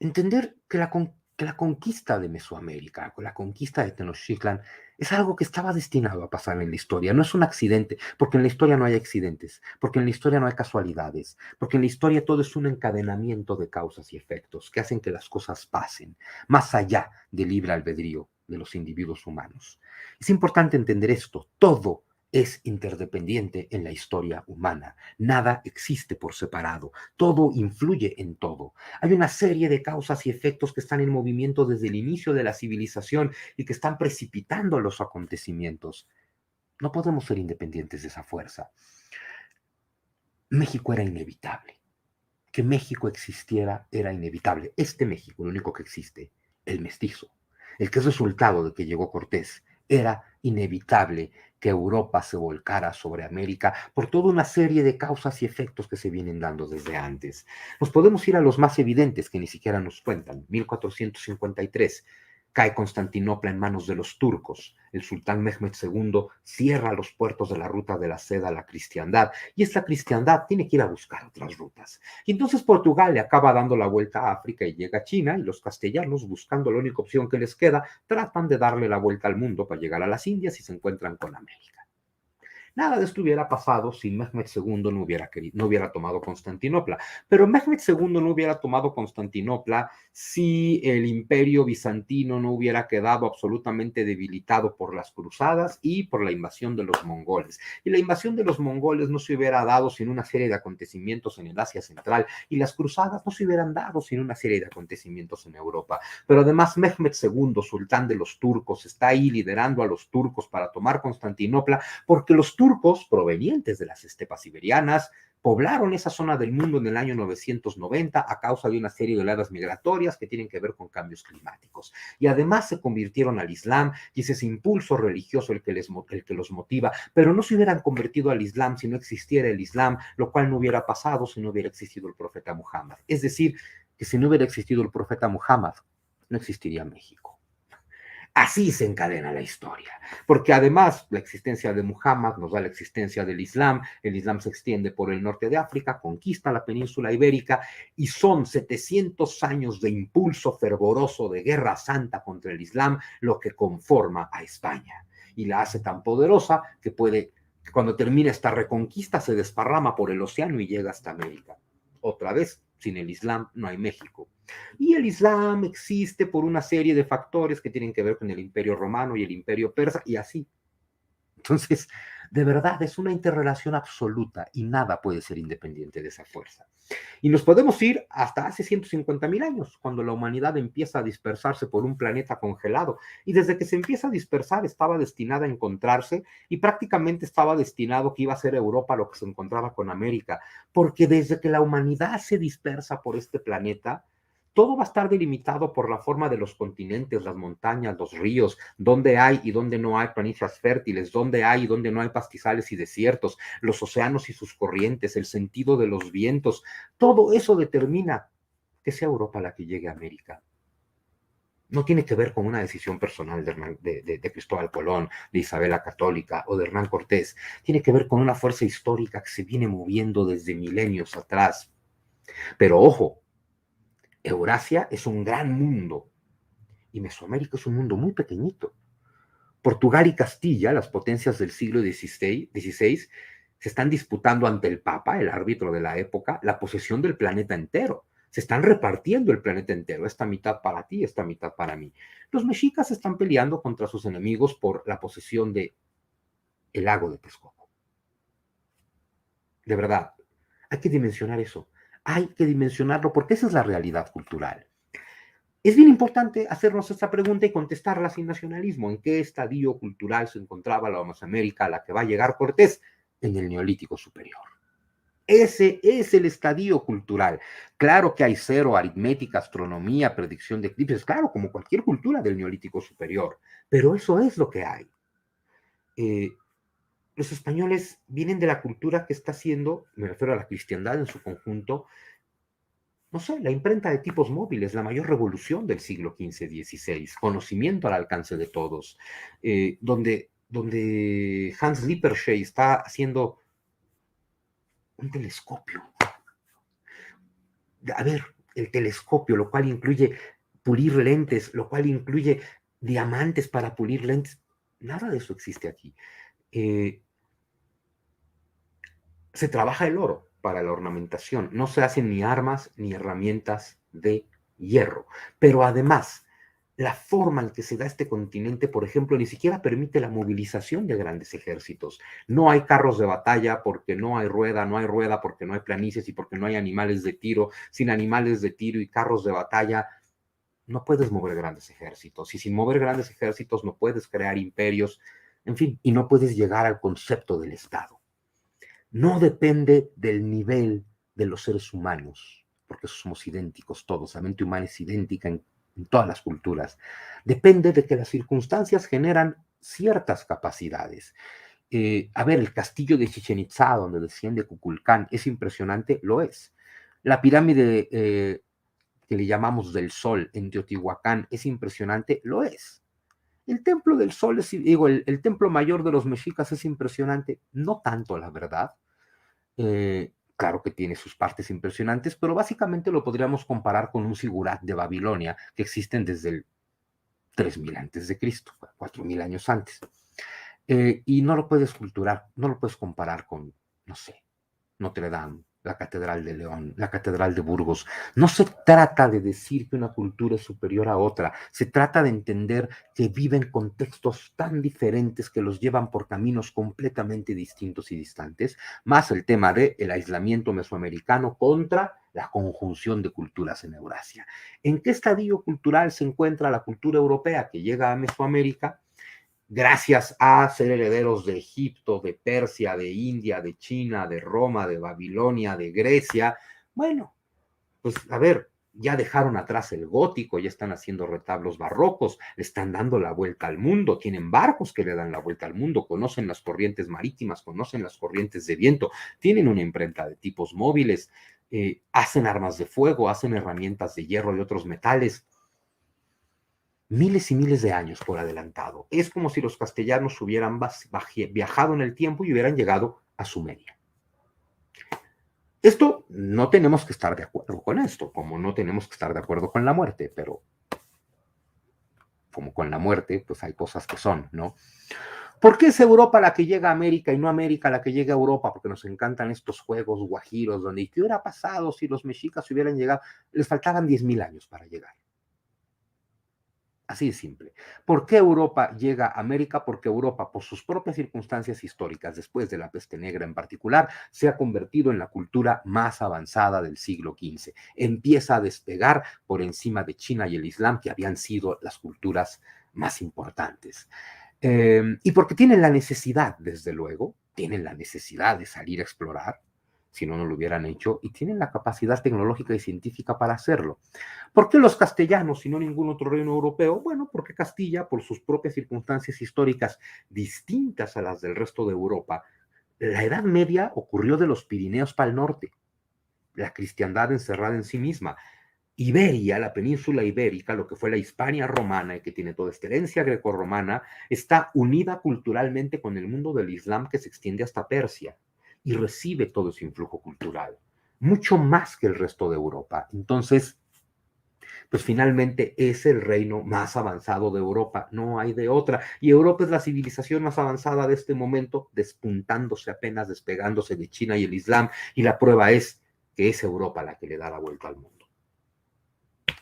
entender que la conquista de Mesoamérica, la conquista de Tenochtitlan, es algo que estaba destinado a pasar en la historia. No es un accidente, porque en la historia no hay accidentes, porque en la historia no hay casualidades, porque en la historia todo es un encadenamiento de causas y efectos que hacen que las cosas pasen, más allá del libre albedrío de los individuos humanos. Es importante entender esto. Todo es interdependiente en la historia humana. Nada existe por separado. Todo influye en todo. Hay una serie de causas y efectos que están en movimiento desde el inicio de la civilización y que están precipitando los acontecimientos. No podemos ser independientes de esa fuerza. México era inevitable. Que México existiera era inevitable. Este México, el único que existe, el mestizo, el que es resultado de que llegó Cortés, era inevitable que Europa se volcara sobre América por toda una serie de causas y efectos que se vienen dando desde antes. Nos podemos ir a los más evidentes que ni siquiera nos cuentan. 1453, cae Constantinopla en manos de los turcos. El sultán Mehmed II cierra los puertos de la ruta de la seda a la cristiandad y esta cristiandad tiene que ir a buscar otras rutas. Y entonces Portugal le acaba dando la vuelta a África y llega a China y los castellanos, buscando la única opción que les queda, tratan de darle la vuelta al mundo para llegar a las Indias y se encuentran con América. Nada de esto hubiera pasado si Mehmed II no hubiera tomado Constantinopla. Pero Mehmed II no hubiera tomado Constantinopla si el imperio bizantino no hubiera quedado absolutamente debilitado por las cruzadas y por la invasión de los mongoles. Y la invasión de los mongoles no se hubiera dado sin una serie de acontecimientos en el Asia Central y las cruzadas no se hubieran dado sin una serie de acontecimientos en Europa. Pero además Mehmed II, sultán de los turcos, está ahí liderando a los turcos para tomar Constantinopla porque los turcos provenientes de las estepas siberianas poblaron esa zona del mundo en el año 990 a causa de una serie de oleadas migratorias que tienen que ver con cambios climáticos. Y además se convirtieron al Islam y es ese impulso religioso el que los motiva, pero no se hubieran convertido al Islam si no existiera el Islam, lo cual no hubiera pasado si no hubiera existido el profeta Muhammad. Es decir, que si no hubiera existido el profeta Muhammad, no existiría México. Así se encadena la historia, porque además la existencia de Muhammad nos da la existencia del Islam, el Islam se extiende por el norte de África, conquista la península ibérica y son 700 años de impulso fervoroso de guerra santa contra el Islam lo que conforma a España y la hace tan poderosa que cuando termina esta reconquista se desparrama por el océano y llega hasta América. Otra vez, sin el Islam no hay México. Y el Islam existe por una serie de factores que tienen que ver con el Imperio Romano y el Imperio Persa y así. Entonces, de verdad, es una interrelación absoluta y nada puede ser independiente de esa fuerza. Y nos podemos ir hasta hace 150.000 años, cuando la humanidad empieza a dispersarse por un planeta congelado. Y desde que se empieza a dispersar, estaba destinada a encontrarse y prácticamente estaba destinado que iba a ser Europa lo que se encontraba con América. Porque desde que la humanidad se dispersa por este planeta, todo va a estar delimitado por la forma de los continentes, las montañas, los ríos, dónde hay y dónde no hay planicies fértiles, dónde hay y dónde no hay pastizales y desiertos, los océanos y sus corrientes, el sentido de los vientos. Todo eso determina que sea Europa la que llegue a América. No tiene que ver con una decisión personal de Cristóbal Colón, de Isabel la Católica o de Hernán Cortés. Tiene que ver con una fuerza histórica que se viene moviendo desde milenios atrás. Pero ojo, Eurasia es un gran mundo y Mesoamérica es un mundo muy pequeñito. Portugal y Castilla, las potencias del siglo XVI, se están disputando ante el Papa, el árbitro de la época, la posesión del planeta entero. Se están repartiendo el planeta entero, esta mitad para ti, esta mitad para mí. Los mexicas están peleando contra sus enemigos por la posesión de el lago de Texcoco. De verdad, hay que dimensionar eso. Hay que dimensionarlo porque esa es la realidad cultural. Es bien importante hacernos esta pregunta y contestarla sin nacionalismo. ¿En qué estadio cultural se encontraba la Mesoamérica a la que va a llegar Cortés? En el Neolítico Superior. Ese es el estadio cultural. Claro que hay cero, aritmética, astronomía, predicción de eclipses, claro, como cualquier cultura del Neolítico Superior, pero eso es lo que hay. Los españoles vienen de la cultura que está haciendo, me refiero a la cristiandad en su conjunto, no sé, la imprenta de tipos móviles, la mayor revolución del siglo XV-XVI, conocimiento al alcance de todos, donde Hans Lippershey está haciendo un telescopio. A ver, el telescopio, lo cual incluye pulir lentes, lo cual incluye diamantes para pulir lentes, nada de eso existe aquí. Se trabaja el oro para la ornamentación, no se hacen ni armas ni herramientas de hierro, pero además la forma en que se da este continente, por ejemplo, ni siquiera permite la movilización de grandes ejércitos. No hay carros de batalla porque no hay rueda porque no hay planicies y porque no hay animales de tiro. Sin animales de tiro y carros de batalla no puedes mover grandes ejércitos y sin mover grandes ejércitos no puedes crear imperios, en fin, y no puedes llegar al concepto del Estado. No depende del nivel de los seres humanos, porque somos idénticos todos, la mente humana es idéntica en todas las culturas. Depende de que las circunstancias generan ciertas capacidades. A ver, el castillo de Chichén Itzá, donde desciende Kukulcán, ¿es impresionante? Lo es. La pirámide que le llamamos del Sol en Teotihuacán, ¿es impresionante? Lo es. El templo del Sol, el templo mayor de los mexicas es impresionante, no tanto, la verdad. Claro que tiene sus partes impresionantes, pero básicamente lo podríamos comparar con un sigurat de Babilonia que existen desde el 3000 antes de Cristo, 4000 años antes. Y no lo puedes no lo puedes comparar con, no sé, Notre Dame, la Catedral de León, la Catedral de Burgos. No se trata de decir que una cultura es superior a otra, se trata de entender que viven contextos tan diferentes que los llevan por caminos completamente distintos y distantes, más el tema del aislamiento mesoamericano contra la conjunción de culturas en Eurasia. ¿En qué estadio cultural se encuentra la cultura europea que llega a Mesoamérica? gracias a ser herederos de Egipto, de Persia, de India, de China, de Roma, de Babilonia, de Grecia, bueno, pues a ver, ya dejaron atrás el gótico, ya están haciendo retablos barrocos, le están dando la vuelta al mundo, tienen barcos que le dan la vuelta al mundo, conocen las corrientes marítimas, conocen las corrientes de viento, tienen una imprenta de tipos móviles, hacen armas de fuego, hacen herramientas de hierro y otros metales. Miles y miles de años por adelantado. Es como si los castellanos hubieran viajado en el tiempo y hubieran llegado a Sumeria. Esto no tenemos que estar de acuerdo con esto, como no tenemos que estar de acuerdo con la muerte, pero como con la muerte, pues hay cosas que son, ¿no? ¿Por qué es Europa la que llega a América y no América la que llega a Europa? Porque nos encantan estos juegos guajiros donde ¿qué hubiera pasado si los mexicas hubieran llegado? Les faltaban 10,000 años para llegar. Así de simple. ¿Por qué Europa llega a América? Porque Europa, por sus propias circunstancias históricas, después de la peste negra en particular, se ha convertido en la cultura más avanzada del siglo XV. Empieza a despegar por encima de China y el Islam, que habían sido las culturas más importantes. Y porque tienen la necesidad, desde luego, tienen la necesidad de salir a explorar, si no, no lo hubieran hecho, y tienen la capacidad tecnológica y científica para hacerlo. ¿Por qué los castellanos y no ningún otro reino europeo? Bueno, porque Castilla, por sus propias circunstancias históricas distintas a las del resto de Europa, la Edad Media ocurrió de los Pirineos para el norte, la cristiandad encerrada en sí misma. Iberia, la península ibérica, lo que fue la Hispania romana y que tiene toda esta herencia grecorromana, está unida culturalmente con el mundo del Islam que se extiende hasta Persia y recibe todo ese influjo cultural, mucho más que el resto de Europa. Entonces, pues finalmente es el reino más avanzado de Europa, no hay de otra. Y Europa es la civilización más avanzada de este momento, despuntándose apenas, despegándose de China y el Islam, y la prueba es que es Europa la que le da la vuelta al mundo.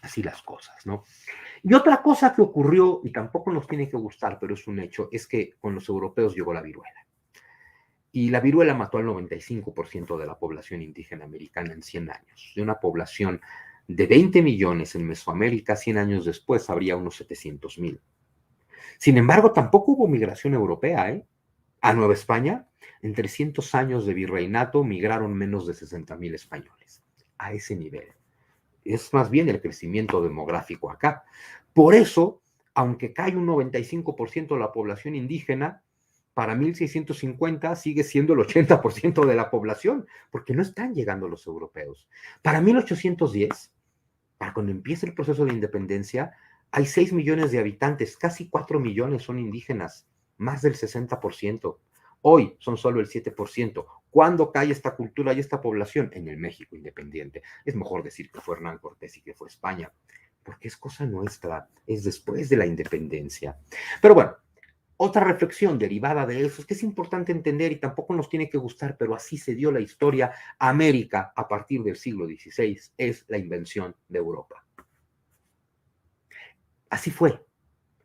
Así las cosas, ¿no? Y otra cosa que ocurrió, y tampoco nos tiene que gustar, pero es un hecho, es que con los europeos llegó la viruela. Y la viruela mató al 95% de la población indígena americana en 100 años. De una población de 20 millones en Mesoamérica, 100 años después habría unos 700,000. Sin embargo, tampoco hubo migración europea, ¿eh? A Nueva España, en 300 años de virreinato, migraron menos de 60,000 españoles. A ese nivel. Es más bien el crecimiento demográfico acá. Por eso, aunque cae un 95% de la población indígena, para 1650 sigue siendo el 80% de la población, porque no están llegando los europeos. Para 1810, para cuando empiece el proceso de independencia, hay 6 millones de habitantes, casi 4 millones son indígenas, más del 60%. Hoy son solo el 7%. ¿Cuándo cae esta cultura y esta población? En el México independiente. Es mejor decir que fue Hernán Cortés y que fue España, porque es cosa nuestra, es después de la independencia. Pero bueno, otra reflexión derivada de eso es que es importante entender y tampoco nos tiene que gustar, pero así se dio la historia. América, a partir del siglo XVI, es la invención de Europa. Así fue.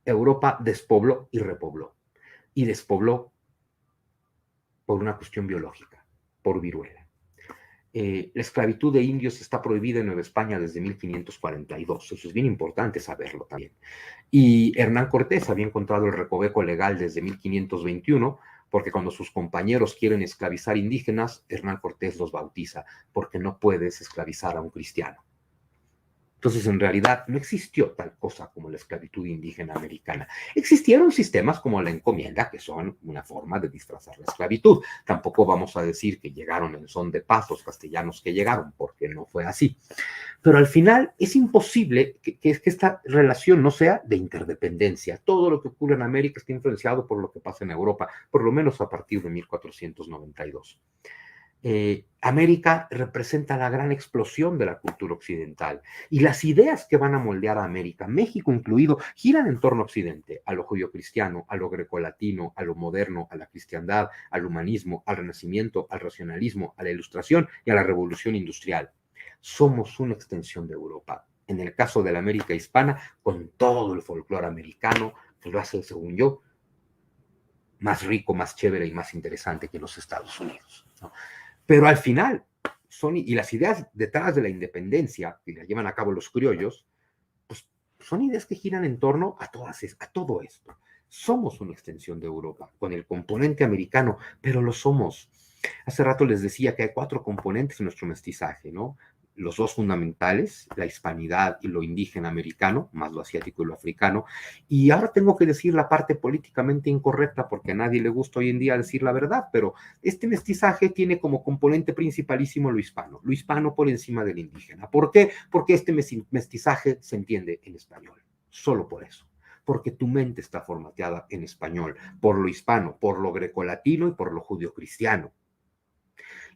Europa despobló y repobló. Y despobló por una cuestión biológica, por viruela. La esclavitud de indios está prohibida en Nueva España desde 1542. Eso es bien importante saberlo también. Y Hernán Cortés había encontrado el recoveco legal desde 1521, porque cuando sus compañeros quieren esclavizar indígenas, Hernán Cortés los bautiza, porque no puedes esclavizar a un cristiano. Entonces, en realidad, no existió tal cosa como la esclavitud indígena americana. Existieron sistemas como la encomienda, que son una forma de disfrazar la esclavitud. Tampoco vamos a decir que llegaron en son de paz los castellanos que llegaron, porque no fue así. Pero al final es imposible que esta relación no sea de interdependencia. Todo lo que ocurre en América está influenciado por lo que pasa en Europa, por lo menos a partir de 1492. América representa la gran explosión de la cultura occidental y las ideas que van a moldear a América, México incluido, giran en torno a Occidente, a lo judio-cristiano, a lo grecolatino, a lo moderno, a la cristiandad, al humanismo, al renacimiento, al racionalismo, a la ilustración y a la revolución industrial. Somos una extensión de Europa. En el caso de la América hispana, con todo el folclore americano, que lo hace, según yo, más rico, más chévere y más interesante que los Estados Unidos, ¿no? Pero al final, y las ideas detrás de la independencia que la llevan a cabo los criollos, pues son ideas que giran en torno a todo esto. Somos una extensión de Europa, con el componente americano, pero lo somos. Hace rato les decía que hay 4 componentes en nuestro mestizaje, ¿no? Los 2 fundamentales, la hispanidad y lo indígena americano, más lo asiático y lo africano. Y ahora tengo que decir la parte políticamente incorrecta, porque a nadie le gusta hoy en día decir la verdad, pero este mestizaje tiene como componente principalísimo lo hispano por encima del indígena. ¿Por qué? Porque este mestizaje se entiende en español, solo por eso. Porque tu mente está formateada en español, por lo hispano, por lo grecolatino y por lo judio-cristiano.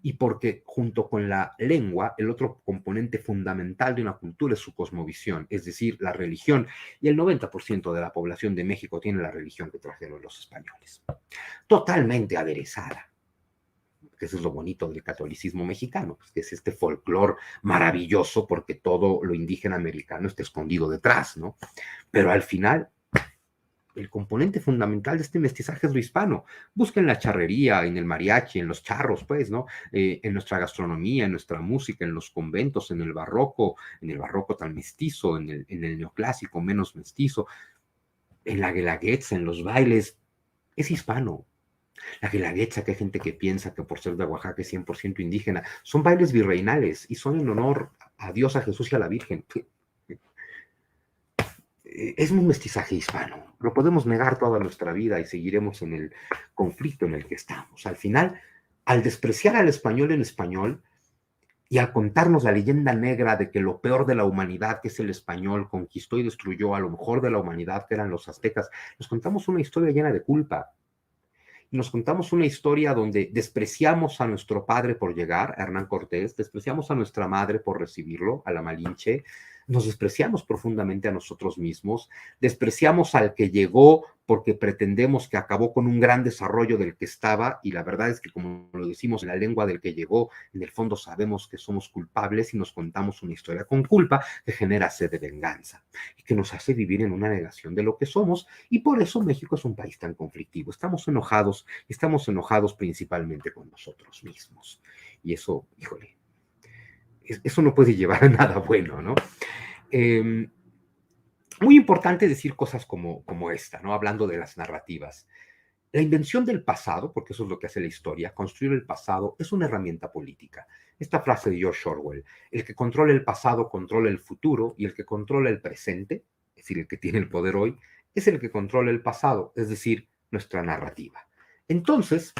Y porque junto con la lengua, el otro componente fundamental de una cultura es su cosmovisión, es decir, la religión, y el 90% de la población de México tiene la religión que trajeron los españoles, totalmente aderezada. Que eso es lo bonito del catolicismo mexicano, que es este folclore maravilloso porque todo lo indígena americano está escondido detrás, ¿no? Pero al final el componente fundamental de este mestizaje es lo hispano. Busquen la charrería, en el mariachi, en los charros, pues, ¿no? En nuestra gastronomía, en nuestra música, en los conventos, en el barroco tan mestizo, en el neoclásico menos mestizo, en la guelaguetza, en los bailes, es hispano. La guelaguetza, que hay gente que piensa que por ser de Oaxaca es 100% indígena, son bailes virreinales y son en honor a Dios, a Jesús y a la Virgen. Es un mestizaje hispano. Lo podemos negar toda nuestra vida y seguiremos en el conflicto en el que estamos. Al final, al despreciar al español en español y al contarnos la leyenda negra de que lo peor de la humanidad, que es el español, conquistó y destruyó a lo mejor de la humanidad, que eran los aztecas, nos contamos una historia llena de culpa. Nos contamos una historia donde despreciamos a nuestro padre por llegar, a Hernán Cortés, despreciamos a nuestra madre por recibirlo, a la Malinche, nos despreciamos profundamente a nosotros mismos, despreciamos al que llegó porque pretendemos que acabó con un gran desarrollo del que estaba, y la verdad es que, como lo decimos en la lengua del que llegó, en el fondo sabemos que somos culpables y nos contamos una historia con culpa que genera sed de venganza y que nos hace vivir en una negación de lo que somos, y por eso México es un país tan conflictivo. Estamos enojados principalmente con nosotros mismos, y eso, híjole, eso no puede llevar a nada bueno, ¿no? Muy importante decir cosas como esta, ¿no? Hablando de las narrativas. La invención del pasado, porque eso es lo que hace la historia, construir el pasado es una herramienta política. Esta frase de George Orwell: el que controla el pasado controla el futuro, y el que controla el presente, es decir, el que tiene el poder hoy, es el que controla el pasado, es decir, nuestra narrativa. Entonces,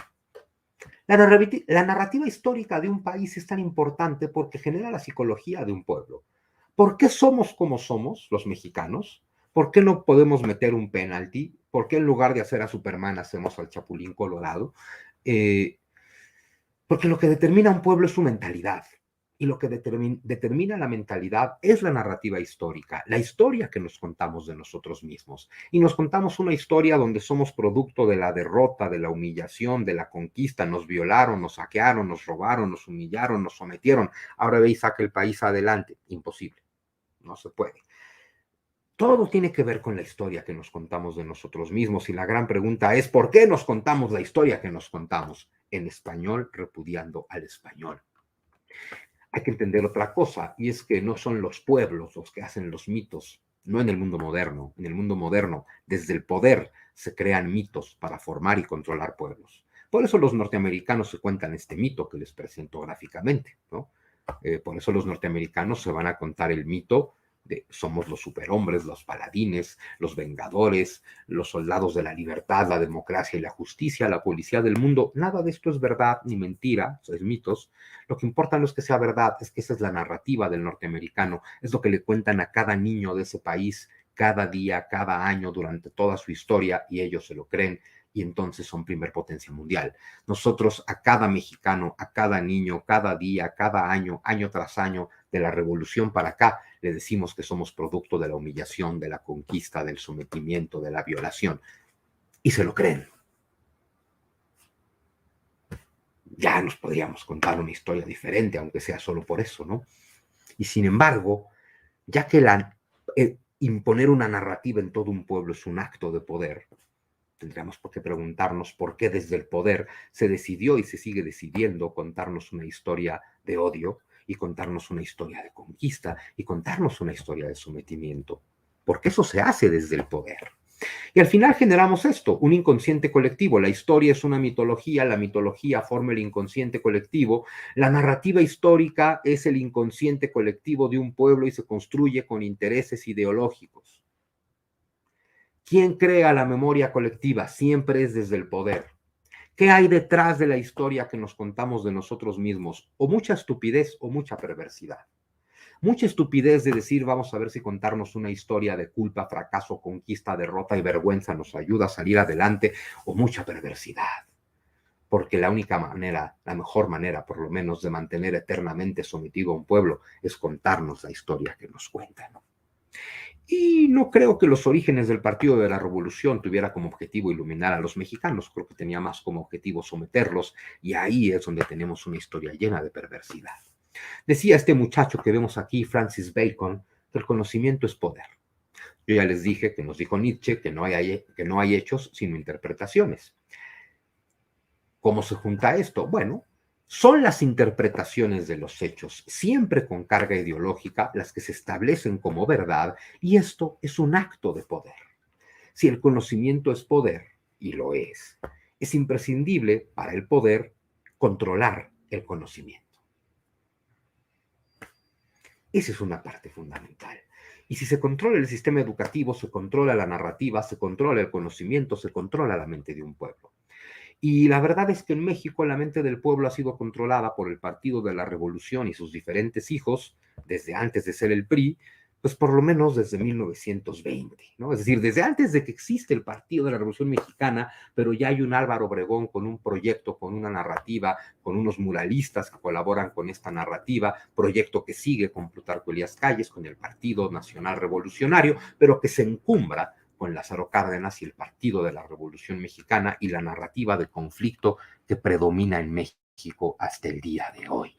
la narrativa histórica de un país es tan importante porque genera la psicología de un pueblo. ¿Por qué somos como somos los mexicanos? ¿Por qué no podemos meter un penalti? ¿Por qué en lugar de hacer a Superman hacemos al Chapulín Colorado? Porque lo que determina un pueblo es su mentalidad. Y lo que determina la mentalidad es la narrativa histórica, la historia que nos contamos de nosotros mismos. Y nos contamos una historia donde somos producto de la derrota, de la humillación, de la conquista. Nos violaron, nos saquearon, nos robaron, nos humillaron, nos sometieron. Ahora ve y saca el país adelante. Imposible. No se puede. Todo tiene que ver con la historia que nos contamos de nosotros mismos, y la gran pregunta es: ¿por qué nos contamos la historia que nos contamos en español, repudiando al español? Hay que entender otra cosa, y es que no son los pueblos los que hacen los mitos, no en el mundo moderno. En el mundo moderno, desde el poder se crean mitos para formar y controlar pueblos. Por eso los norteamericanos se cuentan este mito que les presento gráficamente, ¿no? Por eso los norteamericanos se van a contar el mito de somos los superhombres, los paladines, los vengadores, los soldados de la libertad, la democracia y la justicia, la policía del mundo. Nada de esto es verdad ni mentira, es mitos. Lo que importa no es que sea verdad, es que esa es la narrativa del norteamericano, es lo que le cuentan a cada niño de ese país cada día, cada año, durante toda su historia, y ellos se lo creen, y entonces son primer potencia mundial. Nosotros a cada mexicano, a cada niño, cada día, cada año, año tras año, de la revolución para acá, le decimos que somos producto de la humillación, de la conquista, del sometimiento, de la violación, y se lo creen. Ya nos podríamos contar una historia diferente, aunque sea solo por eso, ¿no? Y sin embargo, ya que imponer una narrativa en todo un pueblo es un acto de poder, tendríamos que preguntarnos por qué desde el poder se decidió y se sigue decidiendo contarnos una historia de odio, y contarnos una historia de conquista, y contarnos una historia de sometimiento. Porque eso se hace desde el poder. Y al final generamos esto, un inconsciente colectivo. La historia es una mitología, la mitología forma el inconsciente colectivo, la narrativa histórica es el inconsciente colectivo de un pueblo y se construye con intereses ideológicos. ¿Quién crea la memoria colectiva? Siempre es desde el poder. ¿Qué hay detrás de la historia que nos contamos de nosotros mismos? O mucha estupidez o mucha perversidad. Mucha estupidez de decir, vamos a ver si contarnos una historia de culpa, fracaso, conquista, derrota y vergüenza nos ayuda a salir adelante, o mucha perversidad. Porque la única manera, la mejor manera por lo menos de mantener eternamente sometido a un pueblo es contarnos la historia que nos cuentan. Y no creo que los orígenes del Partido de la Revolución tuviera como objetivo iluminar a los mexicanos, creo que tenía más como objetivo someterlos, y ahí es donde tenemos una historia llena de perversidad. Decía este muchacho que vemos aquí, Francis Bacon, que el conocimiento es poder. Yo ya les dije, que nos dijo Nietzsche, que no hay hechos sino interpretaciones. ¿Cómo se junta esto? Bueno, son las interpretaciones de los hechos, siempre con carga ideológica, las que se establecen como verdad, y esto es un acto de poder. Si el conocimiento es poder, y lo es imprescindible para el poder controlar el conocimiento. Esa es una parte fundamental. Y si se controla el sistema educativo, se controla la narrativa, se controla el conocimiento, se controla la mente de un pueblo. Y la verdad es que en México la mente del pueblo ha sido controlada por el Partido de la Revolución y sus diferentes hijos, desde antes de ser el PRI, pues por lo menos desde 1920, ¿no? Es decir, desde antes de que existe el Partido de la Revolución Mexicana, pero ya hay un Álvaro Obregón con un proyecto, con una narrativa, con unos muralistas que colaboran con esta narrativa, proyecto que sigue con Plutarco Elías Calles, con el Partido Nacional Revolucionario, pero que se encumbra con Lázaro Cárdenas y el Partido de la Revolución Mexicana y la narrativa de conflicto que predomina en México hasta el día de hoy.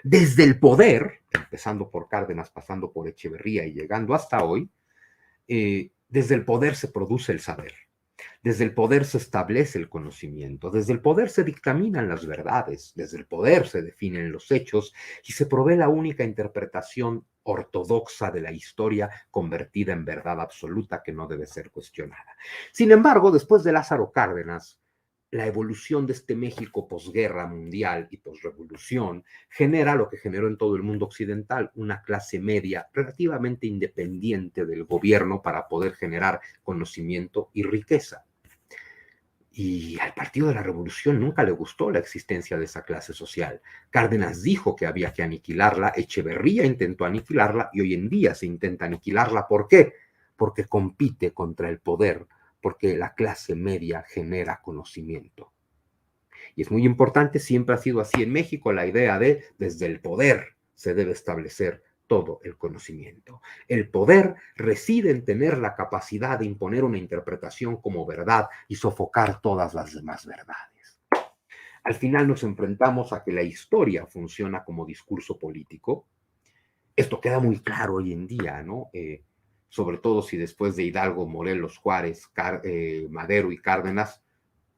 Desde el poder, empezando por Cárdenas, pasando por Echeverría y llegando hasta hoy, desde el poder se produce el saber, desde el poder se establece el conocimiento, desde el poder se dictaminan las verdades, desde el poder se definen los hechos y se provee la única interpretación ortodoxa de la historia convertida en verdad absoluta que no debe ser cuestionada. Sin embargo, después de Lázaro Cárdenas, la evolución de este México posguerra mundial y posrevolución genera lo que generó en todo el mundo occidental, una clase media relativamente independiente del gobierno para poder generar conocimiento y riqueza. Y al Partido de la Revolución nunca le gustó la existencia de esa clase social. Cárdenas dijo que había que aniquilarla, Echeverría intentó aniquilarla y hoy en día se intenta aniquilarla. ¿Por qué? Porque compite contra el poder, porque la clase media genera conocimiento. Y es muy importante, siempre ha sido así en México, la idea de desde el poder se debe establecer todo el conocimiento. El poder reside en tener la capacidad de imponer una interpretación como verdad y sofocar todas las demás verdades. Al final nos enfrentamos a que la historia funciona como discurso político. Esto queda muy claro hoy en día, ¿no? Sobre todo si después de Hidalgo, Morelos, Juárez, Madero y Cárdenas,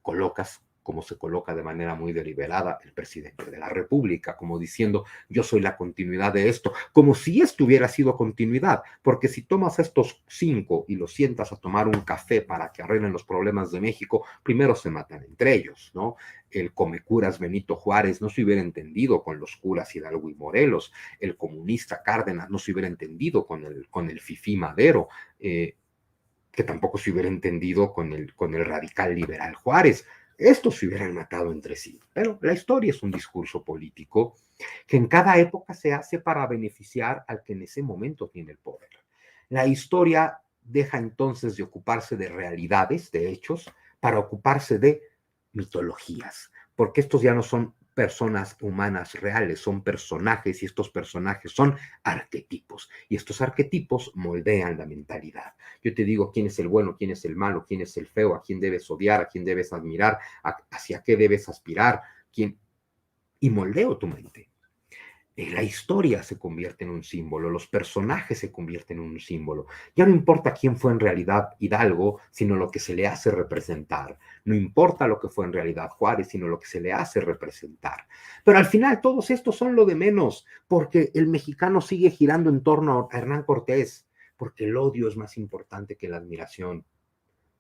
colocas, como se coloca de manera muy deliberada, el presidente de la República, como diciendo, yo soy la continuidad de esto, como si esto hubiera sido continuidad, porque si tomas a estos 5 y los sientas a tomar un café para que arreglen los problemas de México, primero se matan entre ellos, ¿no? El comecuras Benito Juárez no se hubiera entendido con los curas Hidalgo y Morelos, el comunista Cárdenas no se hubiera entendido con el fifí Madero, que tampoco se hubiera entendido con el radical liberal Juárez. Estos se hubieran matado entre sí. Pero la historia es un discurso político que en cada época se hace para beneficiar al que en ese momento tiene el poder. La historia deja entonces de ocuparse de realidades, de hechos, para ocuparse de mitologías, porque estos ya no son personas humanas reales, son personajes y estos personajes son arquetipos y estos arquetipos moldean la mentalidad. Yo te digo quién es el bueno, quién es el malo, quién es el feo, a quién debes odiar, a quién debes admirar, hacia qué debes aspirar, y moldeo tu mente. La historia se convierte en un símbolo, los personajes se convierten en un símbolo. Ya no importa quién fue en realidad Hidalgo, sino lo que se le hace representar. No importa lo que fue en realidad Juárez, sino lo que se le hace representar. Pero al final todos estos son lo de menos, porque el mexicano sigue girando en torno a Hernán Cortés, porque el odio es más importante que la admiración.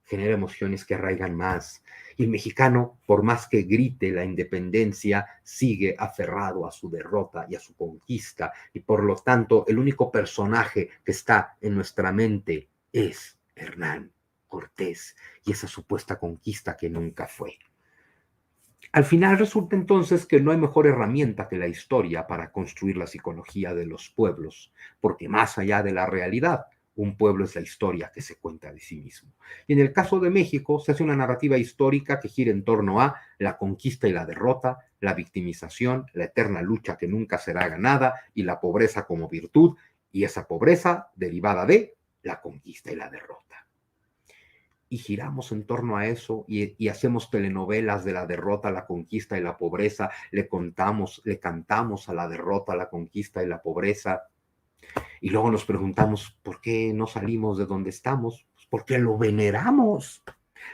genera emociones que arraigan más. Y el mexicano, por más que grite la independencia, sigue aferrado a su derrota y a su conquista. Y por lo tanto, el único personaje que está en nuestra mente es Hernán Cortés y esa supuesta conquista que nunca fue. Al final resulta entonces que no hay mejor herramienta que la historia para construir la psicología de los pueblos, porque más allá de la realidad, un pueblo es la historia que se cuenta de sí mismo. Y en el caso de México se hace una narrativa histórica que gira en torno a la conquista y la derrota, la victimización, la eterna lucha que nunca será ganada y la pobreza como virtud, y esa pobreza derivada de la conquista y la derrota. Y giramos en torno a eso y hacemos telenovelas de la derrota, la conquista y la pobreza, le cantamos a la derrota, la conquista y la pobreza, y luego nos preguntamos, ¿por qué no salimos de donde estamos? Pues porque lo veneramos.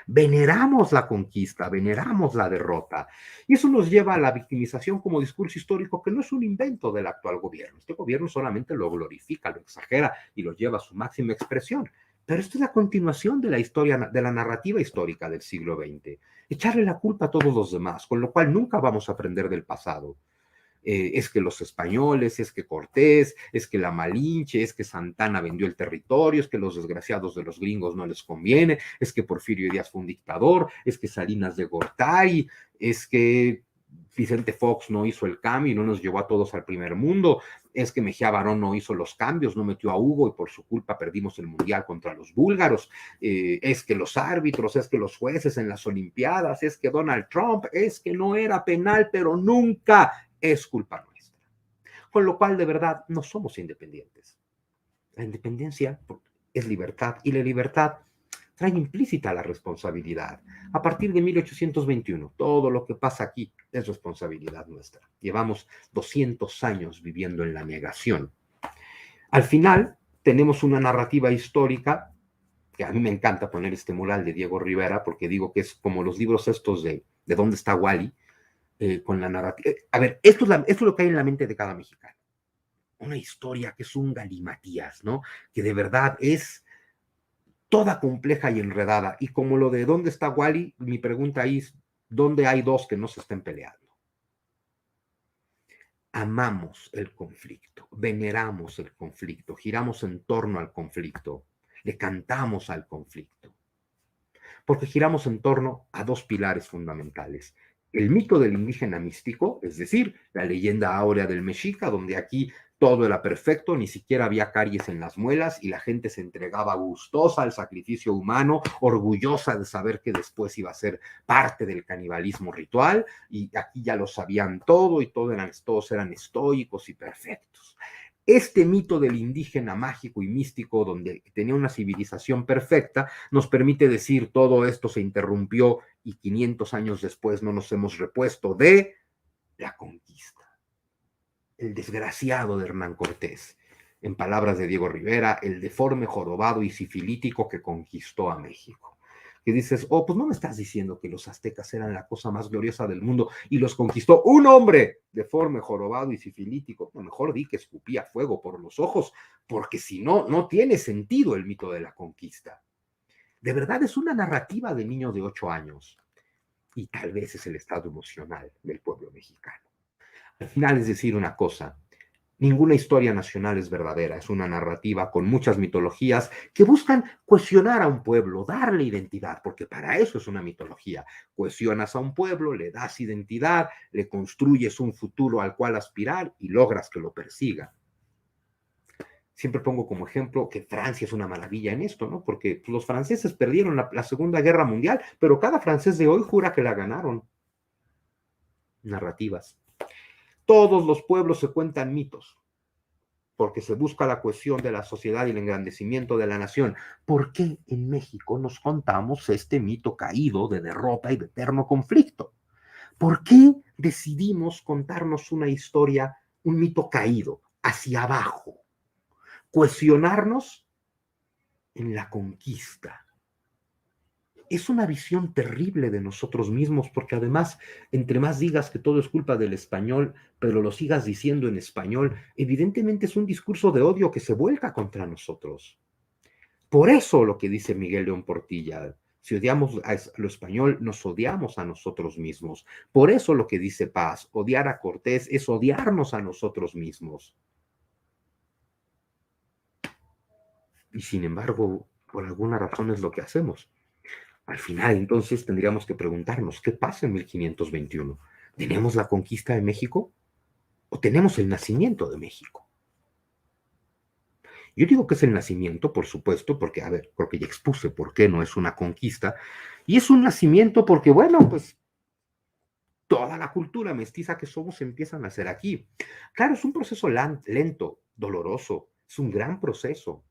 Veneramos la conquista, veneramos la derrota. Y eso nos lleva a la victimización como discurso histórico, que no es un invento del actual gobierno. Este gobierno solamente lo glorifica, lo exagera y lo lleva a su máxima expresión. Pero esto es la continuación de la historia, de la narrativa histórica del siglo XX. Echarle la culpa a todos los demás, con lo cual nunca vamos a aprender del pasado. Es que los españoles, es que Cortés, es que la Malinche, es que Santana vendió el territorio, es que los desgraciados de los gringos no les conviene, es que Porfirio Díaz fue un dictador, es que Salinas de Gortari, es que Vicente Fox no hizo el cambio y no nos llevó a todos al primer mundo, es que Mejía Barón no hizo los cambios, no metió a Hugo y por su culpa perdimos el mundial contra los búlgaros, es que los árbitros, es que los jueces en las Olimpiadas, es que Donald Trump, es que no era penal, pero nunca es culpa nuestra. Con lo cual, de verdad, no somos independientes. La independencia es libertad y la libertad trae implícita la responsabilidad. A partir de 1821, todo lo que pasa aquí es responsabilidad nuestra. Llevamos 200 años viviendo en la negación. Al final, tenemos una narrativa histórica, que a mí me encanta poner este mural de Diego Rivera, porque digo que es como los libros estos de ¿Dónde está Wally? Con la narrativa. A ver, esto es lo que hay en la mente de cada mexicano. Una historia que es un galimatías, ¿no? Que de verdad es toda compleja y enredada. Y como lo de ¿dónde está Wally? Mi pregunta ahí es, ¿dónde hay dos que no se estén peleando? Amamos el conflicto, veneramos el conflicto, giramos en torno al conflicto, le cantamos al conflicto. Porque giramos en torno a dos pilares fundamentales. El mito del indígena místico, es decir, la leyenda áurea del mexica, donde aquí todo era perfecto, ni siquiera había caries en las muelas y la gente se entregaba gustosa al sacrificio humano, orgullosa de saber que después iba a ser parte del canibalismo ritual, y aquí ya lo sabían todo y todos eran estoicos y perfectos. Este mito del indígena mágico y místico, donde tenía una civilización perfecta, nos permite decir todo esto se interrumpió y 500 años después no nos hemos repuesto de la conquista. El desgraciado de Hernán Cortés, en palabras de Diego Rivera, el deforme, jorobado y sifilítico que conquistó a México. Que dices, oh, pues no me estás diciendo que los aztecas eran la cosa más gloriosa del mundo y los conquistó un hombre deforme, jorobado y sifilítico. O mejor di que escupía fuego por los ojos, porque si no, no tiene sentido el mito de la conquista. De verdad es una narrativa de niño de 8 años y tal vez es el estado emocional del pueblo mexicano. Al final es decir una cosa, ninguna historia nacional es verdadera, es una narrativa con muchas mitologías que buscan cohesionar a un pueblo, darle identidad, porque para eso es una mitología. Cohesionas a un pueblo, le das identidad, le construyes un futuro al cual aspirar y logras que lo persiga. Siempre pongo como ejemplo que Francia es una maravilla en esto, ¿no? Porque los franceses perdieron la Segunda Guerra Mundial, pero cada francés de hoy jura que la ganaron. Narrativas. Todos los pueblos se cuentan mitos, porque se busca la cohesión de la sociedad y el engrandecimiento de la nación. ¿Por qué en México nos contamos este mito caído de derrota y de eterno conflicto? ¿Por qué decidimos contarnos una historia, un mito caído, hacia abajo? Cohesionarnos en la conquista. Es una visión terrible de nosotros mismos, porque además, entre más digas que todo es culpa del español, pero lo sigas diciendo en español, evidentemente es un discurso de odio que se vuelca contra nosotros. Por eso lo que dice Miguel León Portilla, Si odiamos a lo español, nos odiamos a nosotros mismos. Por eso lo que dice Paz, odiar a Cortés es odiarnos a nosotros mismos. Y sin embargo, por alguna razón es lo que hacemos. Al final, entonces, tendríamos que preguntarnos, ¿qué pasa en 1521? ¿Tenemos la conquista de México o tenemos el nacimiento de México? Yo digo que es el nacimiento, por supuesto, porque, a ver, porque ya expuse por qué no es una conquista, y es un nacimiento porque, bueno, pues toda la cultura mestiza que somos empieza a nacer aquí. Claro, es un proceso lento, doloroso, es un gran proceso.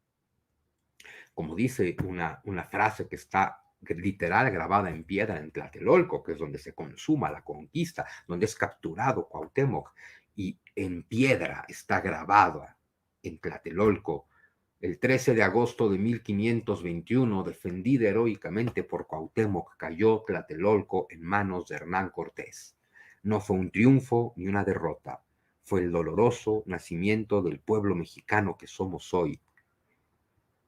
Como dice una frase que está literal grabada en piedra en Tlatelolco, que es donde se consuma la conquista, donde es capturado Cuauhtémoc, y en piedra está grabada en Tlatelolco, el 13 de agosto de 1521, defendida heroicamente por Cuauhtémoc, cayó Tlatelolco en manos de Hernán Cortés. No fue un triunfo ni una derrota, fue el doloroso nacimiento del pueblo mexicano que somos hoy.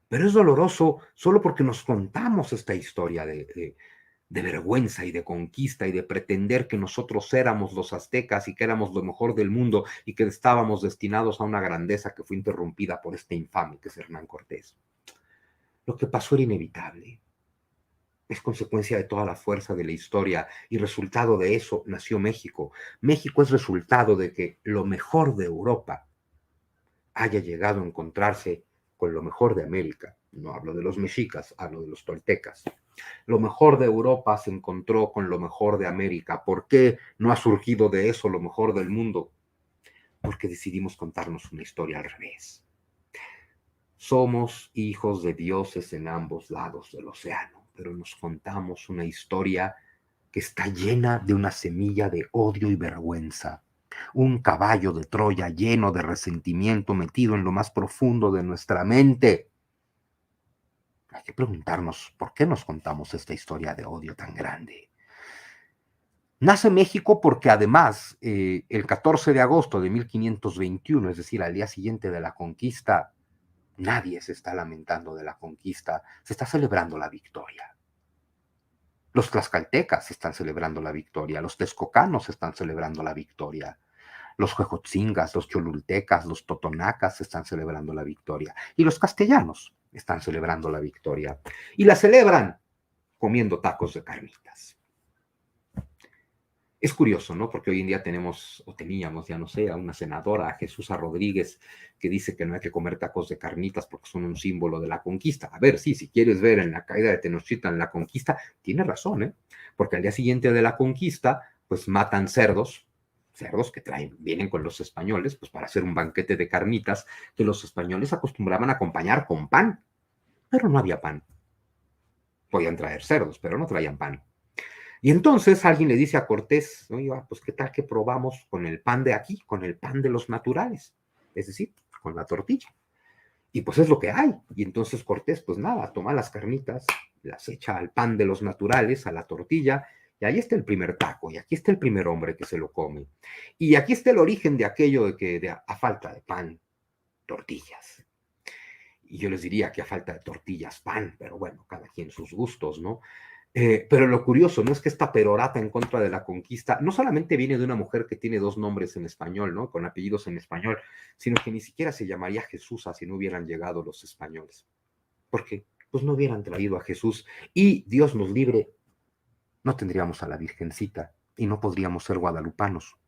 Pero es doloroso solo porque nos contamos esta historia de vergüenza y de conquista y de pretender que nosotros éramos los aztecas y que éramos lo mejor del mundo y que estábamos destinados a una grandeza que fue interrumpida por este infame que es Hernán Cortés. Lo que pasó era inevitable. Es consecuencia de toda la fuerza de la historia y resultado de eso nació México. México es resultado de que lo mejor de Europa haya llegado a encontrarse con lo mejor de América. No hablo de los mexicas, hablo de los toltecas. Lo mejor de Europa se encontró con lo mejor de América. ¿Por qué no ha surgido de eso lo mejor del mundo? Porque decidimos contarnos una historia al revés. Somos hijos de dioses en ambos lados del océano, pero nos contamos una historia que está llena de una semilla de odio y vergüenza. Un caballo de Troya lleno de resentimiento metido en lo más profundo de nuestra mente. Hay que preguntarnos por qué nos contamos esta historia de odio tan grande. Nace México porque además el 14 de agosto de 1521, es decir, al día siguiente de la conquista, nadie se está lamentando de la conquista, se está celebrando la victoria. Los tlaxcaltecas están celebrando la victoria, los texcocanos están celebrando la victoria, los huejotzingas, los cholultecas, los totonacas están celebrando la victoria y los castellanos están celebrando la victoria y la celebran comiendo tacos de carnitas. Es curioso, ¿no? Porque hoy en día tenemos, o teníamos, ya no sé, a una senadora, a Jesús Rodríguez, que dice que no hay que comer tacos de carnitas porque son un símbolo de la conquista. A ver, sí, si quieres ver en la caída de Tenochtitlan la conquista, tiene razón, ¿eh? Porque al día siguiente de la conquista, pues matan cerdos que vienen con los españoles, pues para hacer un banquete de carnitas que los españoles acostumbraban a acompañar con pan, pero no había pan. Podían traer cerdos, pero no traían pan. Y entonces alguien le dice a Cortés, oye, pues qué tal que probamos con el pan de aquí, con el pan de los naturales, es decir, con la tortilla. Y pues es lo que hay. Y entonces Cortés, pues nada, toma las carnitas, las echa al pan de los naturales, a la tortilla, y ahí está el primer taco, y aquí está el primer hombre que se lo come. Y aquí está el origen de aquello de que a falta de pan, tortillas. Y yo les diría que a falta de tortillas, pan, pero bueno, cada quien sus gustos, ¿no? Pero lo curioso, ¿no? Es que esta perorata en contra de la conquista no solamente viene de una mujer que tiene dos nombres en español, ¿no? Con apellidos en español, sino que ni siquiera se llamaría Jesús si no hubieran llegado los españoles. Porque pues no hubieran traído a Jesús y Dios nos libre, no tendríamos a la Virgencita y no podríamos ser guadalupanos.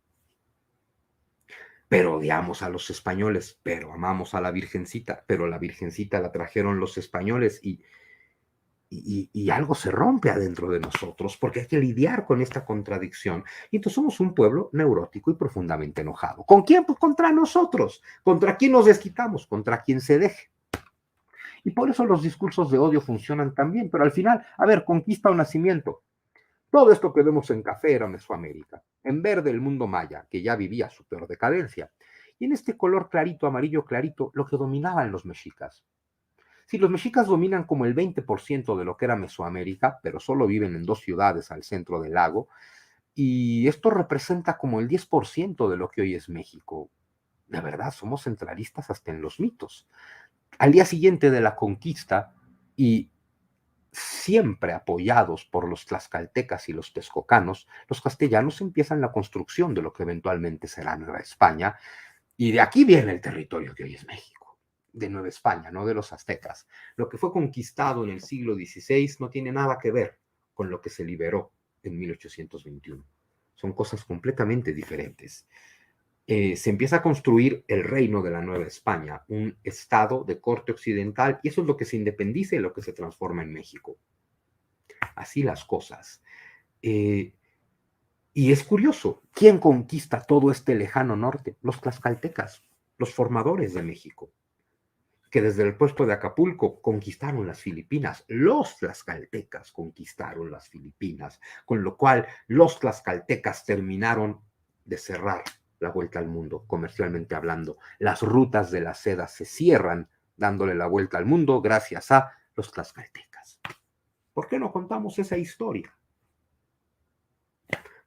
Pero odiamos a los españoles, pero amamos a la Virgencita, pero la Virgencita la trajeron los españoles y algo se rompe adentro de nosotros porque hay que lidiar con esta contradicción. Y entonces somos un pueblo neurótico y profundamente enojado. ¿Con quién? Pues contra nosotros. ¿Contra quién nos desquitamos? Contra quien se deje. Y por eso los discursos de odio funcionan tan bien. Pero al final, a ver, conquista o nacimiento. Todo esto que vemos en café era Mesoamérica. En verde el mundo maya, que ya vivía su peor decadencia. Y en este color clarito, amarillo clarito, lo que dominaban los mexicas. Si los mexicas dominan como el 20% de lo que era Mesoamérica, pero solo viven en 2 ciudades al centro del lago, y esto representa como el 10% de lo que hoy es México. De verdad, somos centralistas hasta en los mitos. Al día siguiente de la conquista, y siempre apoyados por los tlaxcaltecas y los texcocanos, los castellanos empiezan la construcción de lo que eventualmente será Nueva España, y de aquí viene el territorio que hoy es México, de Nueva España, no de los aztecas. Lo que fue conquistado en el siglo XVI no tiene nada que ver con lo que se liberó en 1821. Son cosas completamente diferentes. Se empieza a construir el reino de la Nueva España, un estado de corte occidental, y eso es lo que se independiza y lo que se transforma en México. Así las cosas. Y es curioso, ¿quién conquista todo este lejano norte? Los tlaxcaltecas, los formadores de México, que desde el puesto de Acapulco conquistaron las Filipinas. Los tlaxcaltecas conquistaron las Filipinas, con lo cual los tlaxcaltecas terminaron de cerrar la vuelta al mundo, comercialmente hablando. Las rutas de la seda se cierran dándole la vuelta al mundo gracias a los tlaxcaltecas. ¿Por qué no contamos esa historia?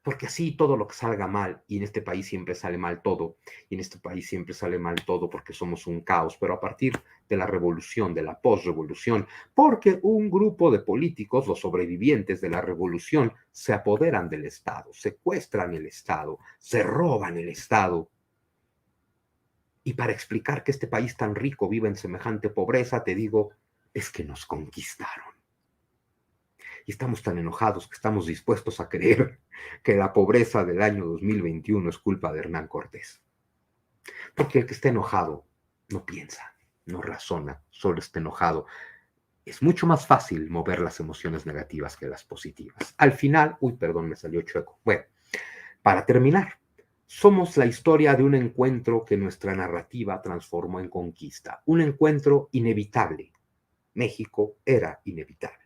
Porque así todo lo que salga mal, y en este país siempre sale mal todo, y en este país siempre sale mal todo porque somos un caos, pero a partir de la revolución, de la posrevolución, porque un grupo de políticos, los sobrevivientes de la revolución, se apoderan del Estado, secuestran el Estado, se roban el Estado. Y para explicar que este país tan rico vive en semejante pobreza, te digo, es que nos conquistaron. Y estamos tan enojados que estamos dispuestos a creer que la pobreza del año 2021 es culpa de Hernán Cortés. Porque el que está enojado no piensa, no razona, solo está enojado. Es mucho más fácil mover las emociones negativas que las positivas. Al final, perdón, me salió chueco. Bueno, para terminar, somos la historia de un encuentro que nuestra narrativa transformó en conquista. Un encuentro inevitable. México era inevitable.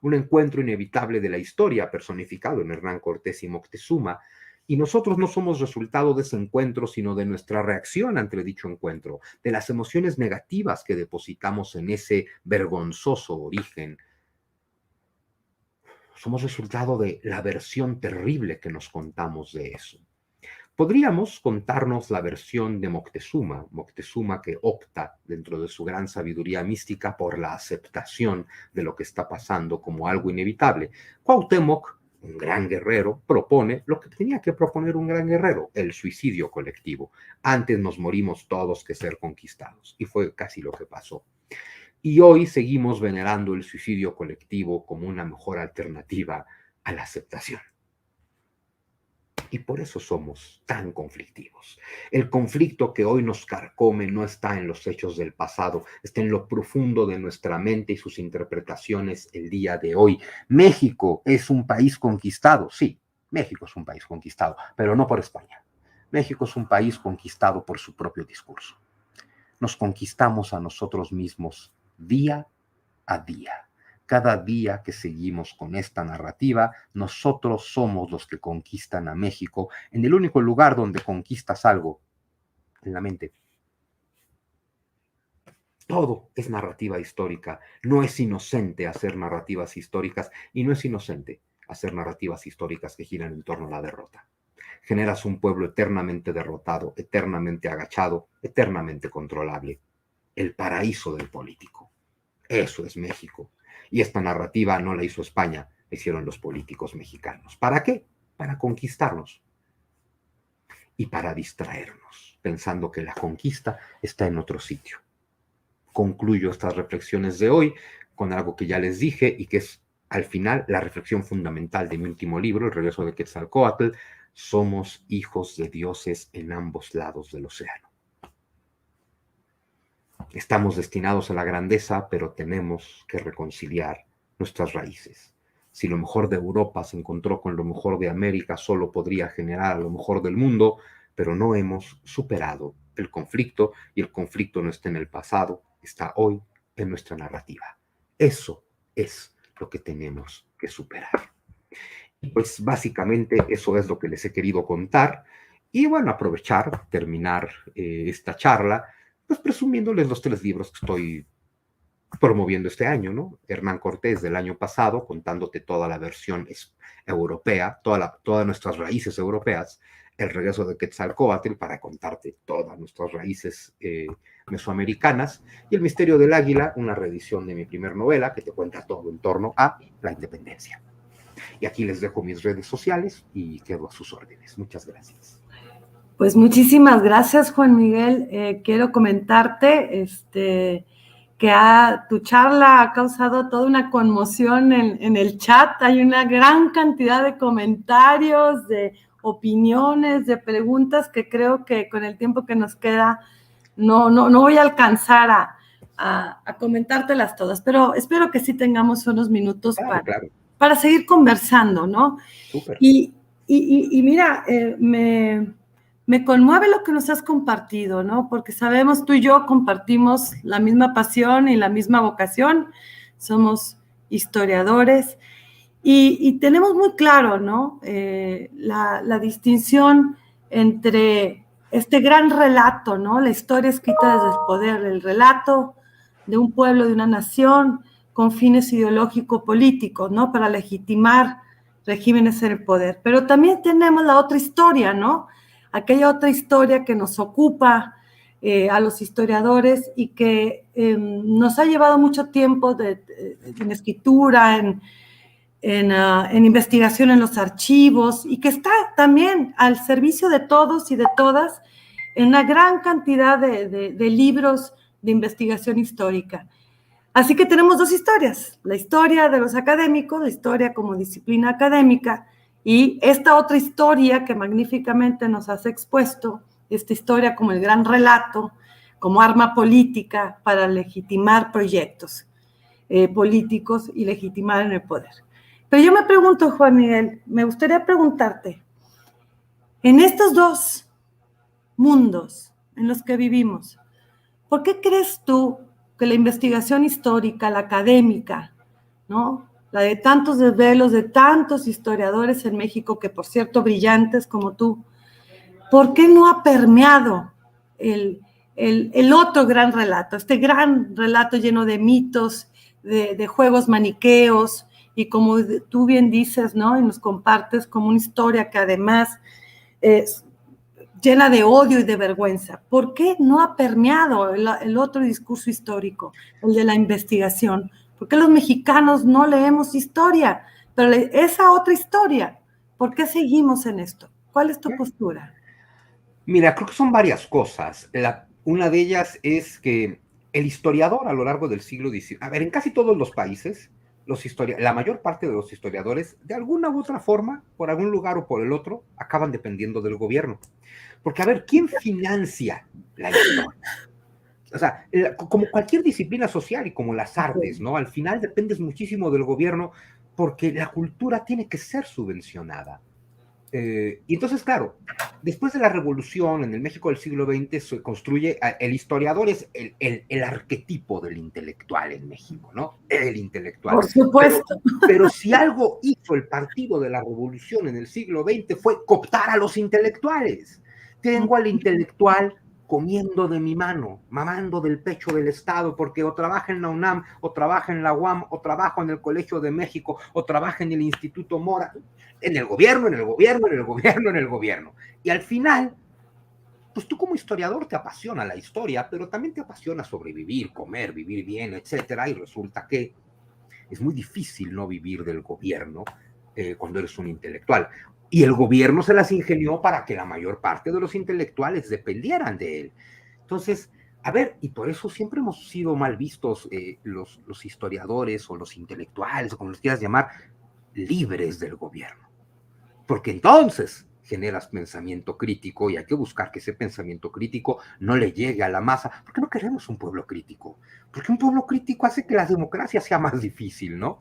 Un encuentro inevitable de la historia personificado en Hernán Cortés y Moctezuma, y nosotros no somos resultado de ese encuentro, sino de nuestra reacción ante dicho encuentro, de las emociones negativas que depositamos en ese vergonzoso origen. Somos resultado de la versión terrible que nos contamos de eso. Podríamos contarnos la versión de Moctezuma, Moctezuma que opta dentro de su gran sabiduría mística por la aceptación de lo que está pasando como algo inevitable. Cuauhtémoc, un gran guerrero, propone lo que tenía que proponer un gran guerrero, el suicidio colectivo. Antes nos morimos todos que ser conquistados, y fue casi lo que pasó. Y hoy seguimos venerando el suicidio colectivo como una mejor alternativa a la aceptación. Y por eso somos tan conflictivos. El conflicto que hoy nos carcome no está en los hechos del pasado, está en lo profundo de nuestra mente y sus interpretaciones el día de hoy. México es un país conquistado, sí, México es un país conquistado, pero no por España. México es un país conquistado por su propio discurso. Nos conquistamos a nosotros mismos día a día. Cada día que seguimos con esta narrativa, nosotros somos los que conquistan a México en el único lugar donde conquistas algo, en la mente. Todo es narrativa histórica. No es inocente hacer narrativas históricas y no es inocente hacer narrativas históricas que giran en torno a la derrota. Generas un pueblo eternamente derrotado, eternamente agachado, eternamente controlable. El paraíso del político. Eso es México. Y esta narrativa no la hizo España, la hicieron los políticos mexicanos. ¿Para qué? Para conquistarnos y para distraernos, pensando que la conquista está en otro sitio. Concluyo estas reflexiones de hoy con algo que ya les dije y que es al final la reflexión fundamental de mi último libro, El regreso de Quetzalcóatl. Somos hijos de dioses en ambos lados del océano. Estamos destinados a la grandeza, pero tenemos que reconciliar nuestras raíces. Si lo mejor de Europa se encontró con lo mejor de América, solo podría generar lo mejor del mundo, pero no hemos superado el conflicto, y el conflicto no está en el pasado, está hoy en nuestra narrativa. Eso es lo que tenemos que superar. Y pues básicamente eso es lo que les he querido contar, y bueno, terminar esta charla, pues presumiéndoles los 3 libros que estoy promoviendo este año, ¿no? Hernán Cortés del año pasado, contándote toda la versión europea, todas nuestras raíces europeas, el regreso de Quetzalcóatl para contarte todas nuestras raíces mesoamericanas, y El misterio del águila, una reedición de mi primer novela que te cuenta todo en torno a la independencia. Y aquí les dejo mis redes sociales y quedo a sus órdenes. Muchas gracias. Pues muchísimas gracias, Juan Miguel. Quiero comentarte que tu charla ha causado toda una conmoción en el chat. Hay una gran cantidad de comentarios, de opiniones, de preguntas que creo que con el tiempo que nos queda no voy a alcanzar a comentártelas todas, pero espero que sí tengamos unos minutos para seguir conversando, ¿no? Súper. Y mira, me conmueve lo que nos has compartido, ¿no? Porque sabemos, tú y yo compartimos la misma pasión y la misma vocación, somos historiadores y tenemos muy claro, ¿no? La distinción entre este gran relato, ¿no? La historia escrita desde el poder, el relato de un pueblo, de una nación, con fines ideológico-políticos, ¿no? Para legitimar regímenes en el poder. Pero también tenemos la otra historia, ¿no? Aquella otra historia que nos ocupa a los historiadores y que nos ha llevado mucho tiempo en escritura, en investigación en los archivos y que está también al servicio de todos y de todas en una gran cantidad de libros de investigación histórica. Así que tenemos dos historias, la historia de los académicos, la historia como disciplina académica y esta otra historia que magníficamente nos has expuesto, esta historia como el gran relato, como arma política para legitimar proyectos políticos y legitimar en el poder. Pero yo me pregunto, Juan Miguel, me gustaría preguntarte, en estos dos mundos en los que vivimos, ¿por qué crees tú que la investigación histórica, la académica, ¿no? La de tantos desvelos, de tantos historiadores en México, que por cierto brillantes como tú, ¿por qué no ha permeado el otro gran relato, este gran relato lleno de mitos, de juegos maniqueos, y como tú bien dices, ¿no? Y nos compartes como una historia que además es llena de odio y de vergüenza? ¿Por qué no ha permeado el otro discurso histórico, el de la investigación? ¿Por qué los mexicanos no leemos historia? Pero esa otra historia, ¿por qué seguimos en esto? ¿Cuál es tu postura? Mira, creo que son varias cosas. Una de ellas es que el historiador a lo largo del siglo XIX, a ver, en casi todos los países, la mayor parte de los historiadores, de alguna u otra forma, por algún lugar o por el otro, acaban dependiendo del gobierno. Porque, a ver, ¿quién financia la historia? O sea, como cualquier disciplina social y como las artes, ¿no? Al final dependes muchísimo del gobierno porque la cultura tiene que ser subvencionada. Y entonces, claro, después de la revolución en el México del siglo XX se construye, el historiador es el arquetipo del intelectual en México, ¿no? El intelectual. Por supuesto. Pero si algo hizo el partido de la revolución en el siglo XX fue cooptar a los intelectuales. Tengo al intelectual comiendo de mi mano, mamando del pecho del Estado, porque o trabaja en la UNAM, o trabaja en la UAM, o trabaja en el Colegio de México, o trabaja en el Instituto Mora, en el gobierno, en el gobierno, en el gobierno, en el gobierno. Y al final, pues tú como historiador te apasiona la historia, pero también te apasiona sobrevivir, comer, vivir bien, etcétera, y resulta que es muy difícil no vivir del gobierno cuando eres un intelectual. Y el gobierno se las ingenió para que la mayor parte de los intelectuales dependieran de él. Entonces, a ver, y por eso siempre hemos sido mal vistos los historiadores o los intelectuales, o como los quieras llamar, libres del gobierno. Porque entonces generas pensamiento crítico y hay que buscar que ese pensamiento crítico no le llegue a la masa. ¿Por qué no queremos un pueblo crítico? Porque un pueblo crítico hace que la democracia sea más difícil, ¿no?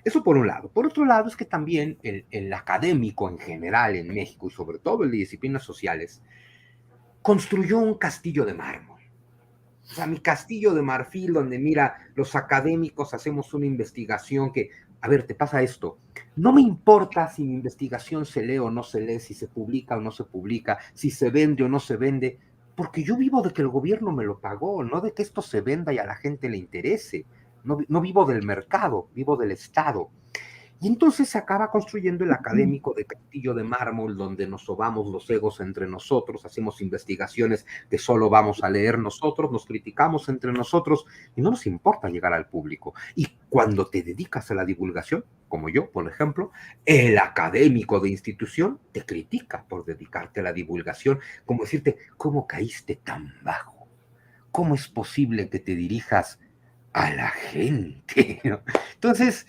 Eso por un lado. Por otro lado es que también el académico en general en México y sobre todo el de disciplinas sociales construyó un castillo de mármol. O sea, mi castillo de marfil donde, mira, los académicos hacemos una investigación que, a ver, te pasa esto. No me importa si mi investigación se lee o no se lee, si se publica o no se publica, si se vende o no se vende, porque yo vivo de que el gobierno me lo pagó, no de que esto se venda y a la gente le interese. no vivo del mercado, vivo del Estado. Y entonces se acaba construyendo el académico de castillo de mármol, donde nos sobamos los egos entre nosotros, hacemos investigaciones que solo vamos a leer nosotros, nos criticamos entre nosotros y no nos importa llegar al público. Y cuando te dedicas a la divulgación, como yo, por ejemplo, el académico de institución te critica por dedicarte a la divulgación, como decirte, ¿cómo caíste tan bajo? ¿Cómo es posible que te dirijas a la gente? Entonces,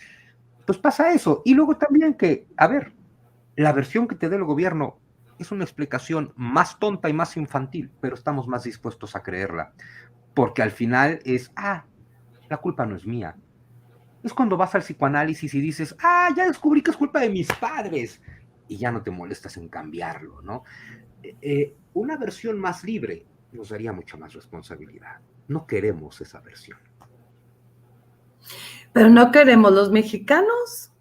pues pasa eso. Y luego también que, a ver, la versión que te dé el gobierno es una explicación más tonta y más infantil, pero estamos más dispuestos a creerla, porque al final es, la culpa no es mía. Es cuando vas al psicoanálisis y dices, ya descubrí que es culpa de mis padres, y ya no te molestas en cambiarlo, ¿no? Una versión más libre nos daría mucha más responsabilidad. No queremos esa versión. Pero no queremos los mexicanos.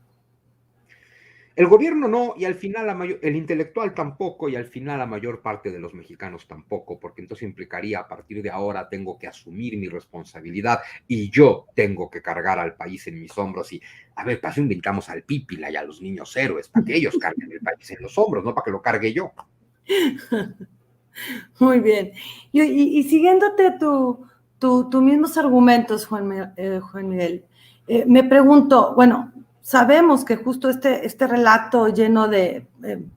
El gobierno no, y al final el intelectual tampoco, y al final la mayor parte de los mexicanos tampoco, porque entonces implicaría a partir de ahora tengo que asumir mi responsabilidad y yo tengo que cargar al país en mis hombros. Y, a ver, para eso inventamos al Pípila y a los niños héroes, para que ellos carguen el país en los hombros, no para que lo cargue yo. Muy bien. Y siguiéndote tus mismos argumentos, Juan Miguel, me pregunto, bueno, sabemos que justo este relato lleno de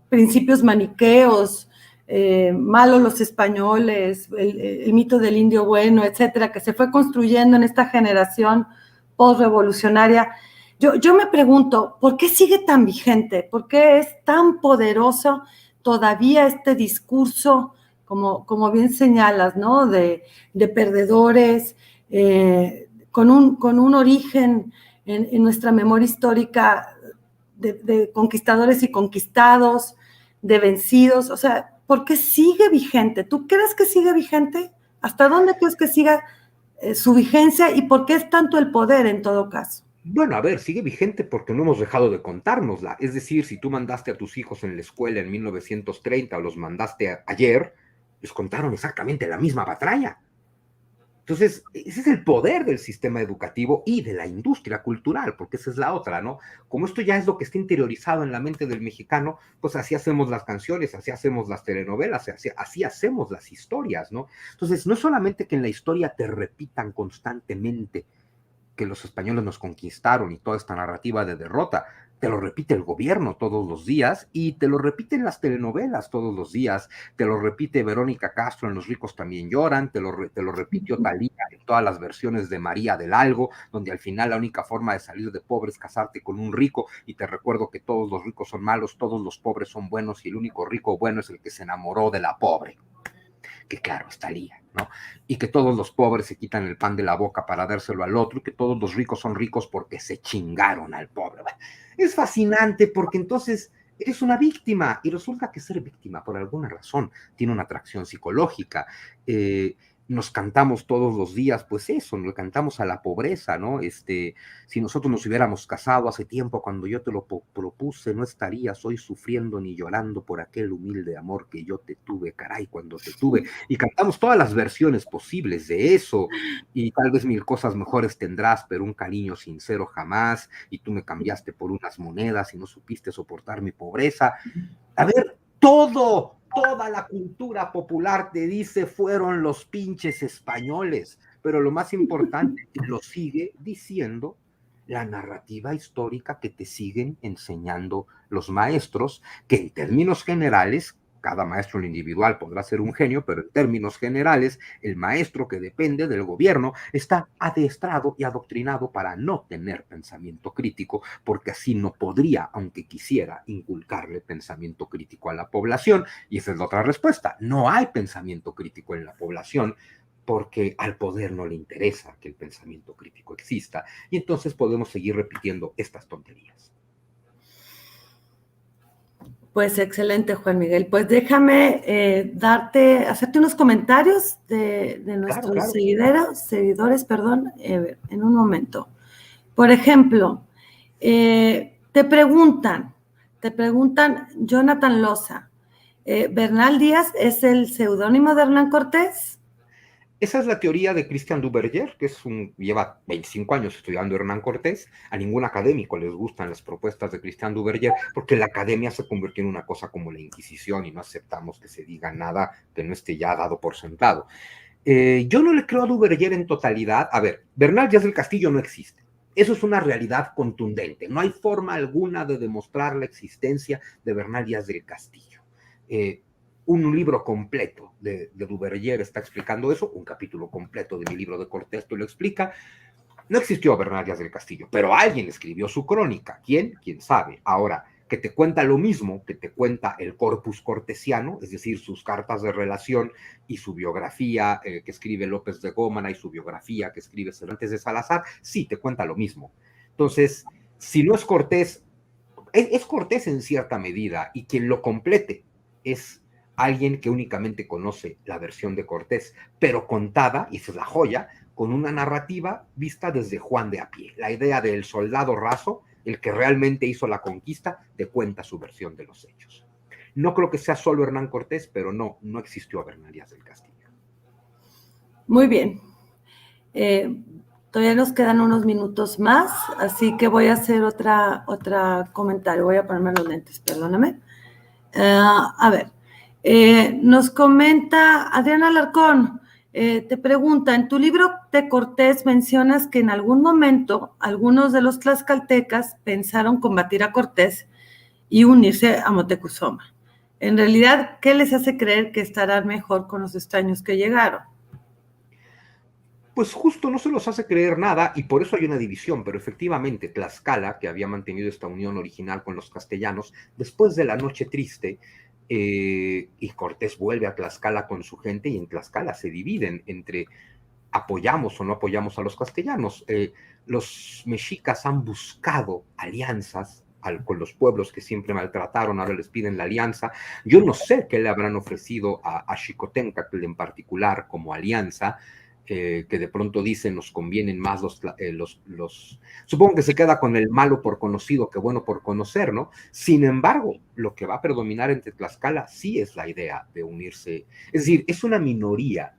principios maniqueos, malos los españoles, el mito del indio bueno, etcétera, que se fue construyendo en esta generación postrevolucionaria. Yo me pregunto, ¿por qué sigue tan vigente? ¿Por qué es tan poderoso todavía este discurso, como bien señalas, ¿no? De perdedores, con un origen en nuestra memoria histórica de conquistadores y conquistados, de vencidos? O sea, ¿por qué sigue vigente? ¿Tú crees que sigue vigente? ¿Hasta dónde crees que siga su vigencia y por qué es tanto el poder en todo caso? Bueno, a ver, sigue vigente porque no hemos dejado de contárnosla. Es decir, si tú mandaste a tus hijos en la escuela en 1930 o los mandaste ayer, les contaron exactamente la misma patraña. Entonces, ese es el poder del sistema educativo y de la industria cultural, porque esa es la otra, ¿no? Como esto ya es lo que está interiorizado en la mente del mexicano, pues así hacemos las canciones, así hacemos las telenovelas, así hacemos las historias, ¿no? Entonces, no es solamente que en la historia te repitan constantemente que los españoles nos conquistaron y toda esta narrativa de derrota, te lo repite el gobierno todos los días y te lo repiten las telenovelas todos los días, te lo repite Verónica Castro en Los ricos también lloran, te lo repitió Thalía en todas las versiones de María del Algo, donde al final la única forma de salir de pobre es casarte con un rico, y te recuerdo que todos los ricos son malos, todos los pobres son buenos y el único rico bueno es el que se enamoró de la pobre, que claro, es Thalía, ¿no? Y que todos los pobres se quitan el pan de la boca para dárselo al otro, y que todos los ricos son ricos porque se chingaron al pobre. Es fascinante porque entonces eres una víctima y resulta que ser víctima por alguna razón tiene una atracción psicológica. Nos cantamos todos los días, pues eso, nos cantamos a la pobreza, ¿no? Si nosotros nos hubiéramos casado hace tiempo, cuando yo te lo propuse, no estarías hoy sufriendo ni llorando por aquel humilde amor que yo te tuve, caray, cuando te tuve. Y cantamos todas las versiones posibles de eso, y tal vez mil cosas mejores tendrás, pero un cariño sincero jamás, y tú me cambiaste por unas monedas y no supiste soportar mi pobreza. A ver, toda la cultura popular te dice fueron los pinches españoles, pero lo más importante, lo sigue diciendo la narrativa histórica que te siguen enseñando los maestros, que en términos generales, cada maestro en lo individual podrá ser un genio, pero en términos generales, el maestro que depende del gobierno está adestrado y adoctrinado para no tener pensamiento crítico, porque así no podría, aunque quisiera, inculcarle pensamiento crítico a la población. Y esa es la otra respuesta. No hay pensamiento crítico en la población, porque al poder no le interesa que el pensamiento crítico exista. Y entonces podemos seguir repitiendo estas tonterías. Pues excelente, Juan Miguel. Pues déjame hacerte unos comentarios de nuestros claro. seguidores, en un momento. Por ejemplo, te preguntan, Jonathan Loza, ¿Bernal Díaz es el seudónimo de Hernán Cortés? Esa es la teoría de Christian Duverger, que lleva 25 años estudiando Hernán Cortés. A ningún académico les gustan las propuestas de Christian Duverger porque la academia se convirtió en una cosa como la Inquisición y no aceptamos que se diga nada que no esté ya dado por sentado. Yo no le creo a Duverger en totalidad. A ver, Bernal Díaz del Castillo no existe. Eso es una realidad contundente. No hay forma alguna de demostrar la existencia de Bernal Díaz del Castillo. Un libro completo de Duverger está explicando eso, un capítulo completo de mi libro de Cortés lo explica. No existió Bernal Díaz del Castillo, pero alguien escribió su crónica. ¿Quién? ¿Quién sabe? Ahora, que te cuenta lo mismo que te cuenta el corpus cortesiano, es decir, sus cartas de relación y su biografía que escribe López de Gómara y su biografía que escribe Cervantes de Salazar, sí, te cuenta lo mismo. Entonces, si no es Cortés, es Cortés en cierta medida, y quien lo complete es alguien que únicamente conoce la versión de Cortés, pero contada, y esa es la joya, con una narrativa vista desde Juan de a pie. La idea del soldado raso, el que realmente hizo la conquista, te cuenta su versión de los hechos. No creo que sea solo Hernán Cortés, pero no existió Bernal Díaz del Castillo. Muy bien. Todavía nos quedan unos minutos más, así que voy a hacer otra comentario. Voy a ponerme los lentes, perdóname. A ver, nos comenta Adriana Alarcón, te pregunta, en tu libro de Cortés mencionas que en algún momento algunos de los tlaxcaltecas pensaron combatir a Cortés y unirse a Moctezuma. En realidad, ¿qué les hace creer que estarán mejor con los extraños que llegaron? Pues justo no se los hace creer nada y por eso hay una división, pero efectivamente Tlaxcala, que había mantenido esta unión original con los castellanos, después de la Noche Triste, y Cortés vuelve a Tlaxcala con su gente y en Tlaxcala se dividen entre apoyamos o no apoyamos a los castellanos. Los mexicas han buscado alianzas con los pueblos que siempre maltrataron, ahora les piden la alianza. Yo no sé qué le habrán ofrecido a Xicoténcatl en particular como alianza, que de pronto dicen nos convienen más los... Supongo que se queda con el malo por conocido que bueno por conocer, ¿no? Sin embargo, lo que va a predominar entre Tlaxcala sí es la idea de unirse. Es decir, es una minoría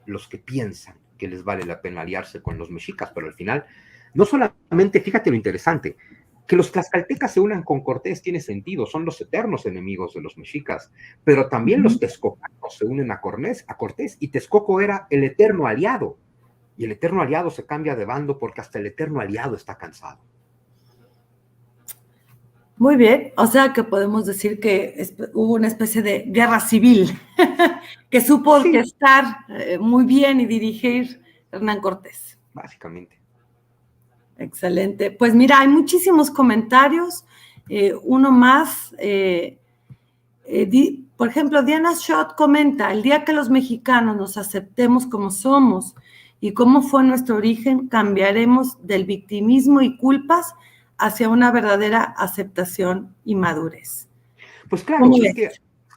los que piensan que les vale la pena aliarse con los mexicas, pero al final, no solamente, fíjate lo interesante, que los tlaxcaltecas se unan con Cortés tiene sentido, son los eternos enemigos de los mexicas, pero también los texcocanos se unen a Cortés, y Texcoco era el eterno aliado, y el eterno aliado se cambia de bando porque hasta el eterno aliado está cansado. Muy bien, o sea que podemos decir que hubo una especie de guerra civil que supo orquestar muy bien y dirigir Hernán Cortés. Básicamente. Excelente. Pues mira, hay muchísimos comentarios. Uno más, por ejemplo, Diana Schott comenta, el día que los mexicanos nos aceptemos como somos y cómo fue nuestro origen, cambiaremos del victimismo y culpas hacia una verdadera aceptación y madurez. Pues claro, es que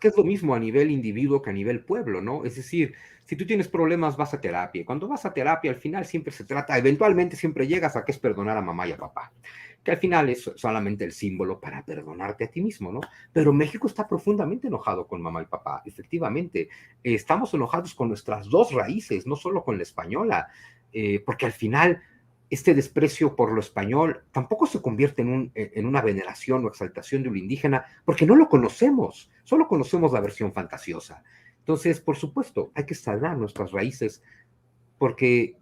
es lo mismo a nivel individuo que a nivel pueblo, ¿no? Es decir, si tú tienes problemas, vas a terapia. Cuando vas a terapia, al final siempre se trata, eventualmente siempre llegas a que es perdonar a mamá y a papá, que al final es solamente el símbolo para perdonarte a ti mismo, ¿no? Pero México está profundamente enojado con mamá y papá, efectivamente. Estamos enojados con nuestras dos raíces, no solo con la española, porque al final este desprecio por lo español tampoco se convierte en una veneración o exaltación de lo indígena, porque no lo conocemos, solo conocemos la versión fantasiosa. Entonces, por supuesto, hay que sanar nuestras raíces, porque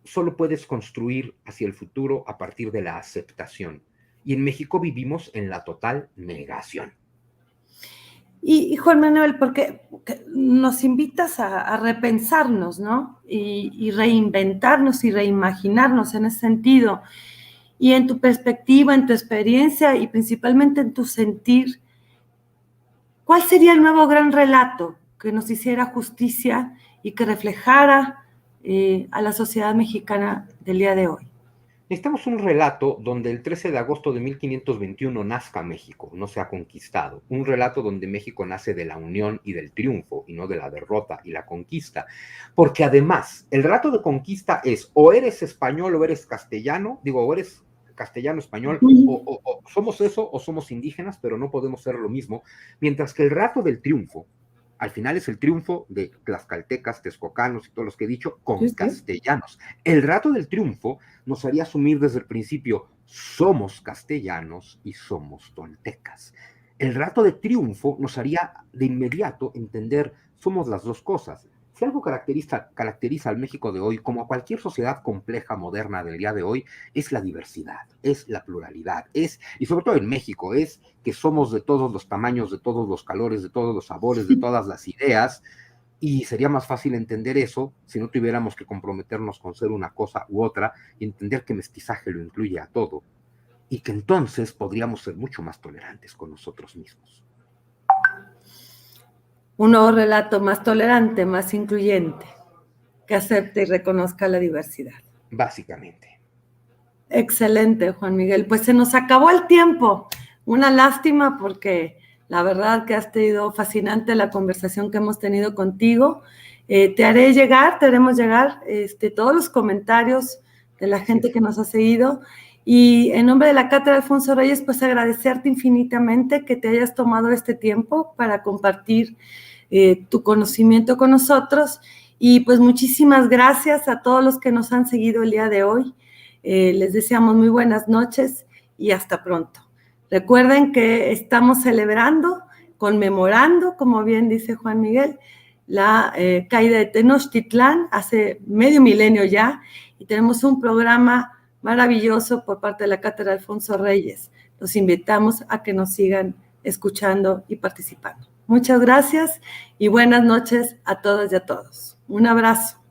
solo puedes construir hacia el futuro a partir de la aceptación. Y en México vivimos en la total negación. Y Juan Manuel, porque nos invitas a repensarnos, ¿no? Y reinventarnos y reimaginarnos en ese sentido. Y en tu perspectiva, en tu experiencia y principalmente en tu sentir, ¿cuál sería el nuevo gran relato que nos hiciera justicia y que reflejara a la sociedad mexicana del día de hoy? Necesitamos un relato donde el 13 de agosto de 1521 nazca México, no sea conquistado. Un relato donde México nace de la unión y del triunfo y no de la derrota y la conquista. Porque además, el relato de conquista es o eres español o eres castellano, o eres castellano español, o somos eso o somos indígenas, pero no podemos ser lo mismo. Mientras que el relato del triunfo, Al final es el triunfo de tlaxcaltecas, texcocanos y todos los que he dicho con Sí, sí. castellanos. El rato del triunfo nos haría asumir desde el principio, somos castellanos y somos toltecas. El rato de triunfo nos haría de inmediato entender, somos las dos cosas. Si algo caracteriza al México de hoy, como a cualquier sociedad compleja, moderna del día de hoy, es la diversidad, es la pluralidad, y sobre todo en México, es que somos de todos los tamaños, de todos los colores, de todos los sabores, de todas las ideas, y sería más fácil entender eso si no tuviéramos que comprometernos con ser una cosa u otra y entender que mestizaje lo incluye a todo, y que entonces podríamos ser mucho más tolerantes con nosotros mismos. Un nuevo relato más tolerante, más incluyente, que acepte y reconozca la diversidad. Básicamente. Excelente, Juan Miguel. Pues se nos acabó el tiempo. Una lástima porque la verdad que has tenido fascinante la conversación que hemos tenido contigo. Te haremos llegar todos los comentarios de la gente que nos ha seguido. Y en nombre de la Cátedra Alfonso Reyes, pues agradecerte infinitamente que te hayas tomado este tiempo para compartir tu conocimiento con nosotros. Y pues muchísimas gracias a todos los que nos han seguido el día de hoy. Les deseamos muy buenas noches y hasta pronto. Recuerden que estamos conmemorando, como bien dice Juan Miguel, la caída de Tenochtitlán hace medio milenio ya, y tenemos un programa maravilloso por parte de la Cátedra Alfonso Reyes. Los invitamos a que nos sigan escuchando y participando. Muchas gracias y buenas noches a todas y a todos. Un abrazo.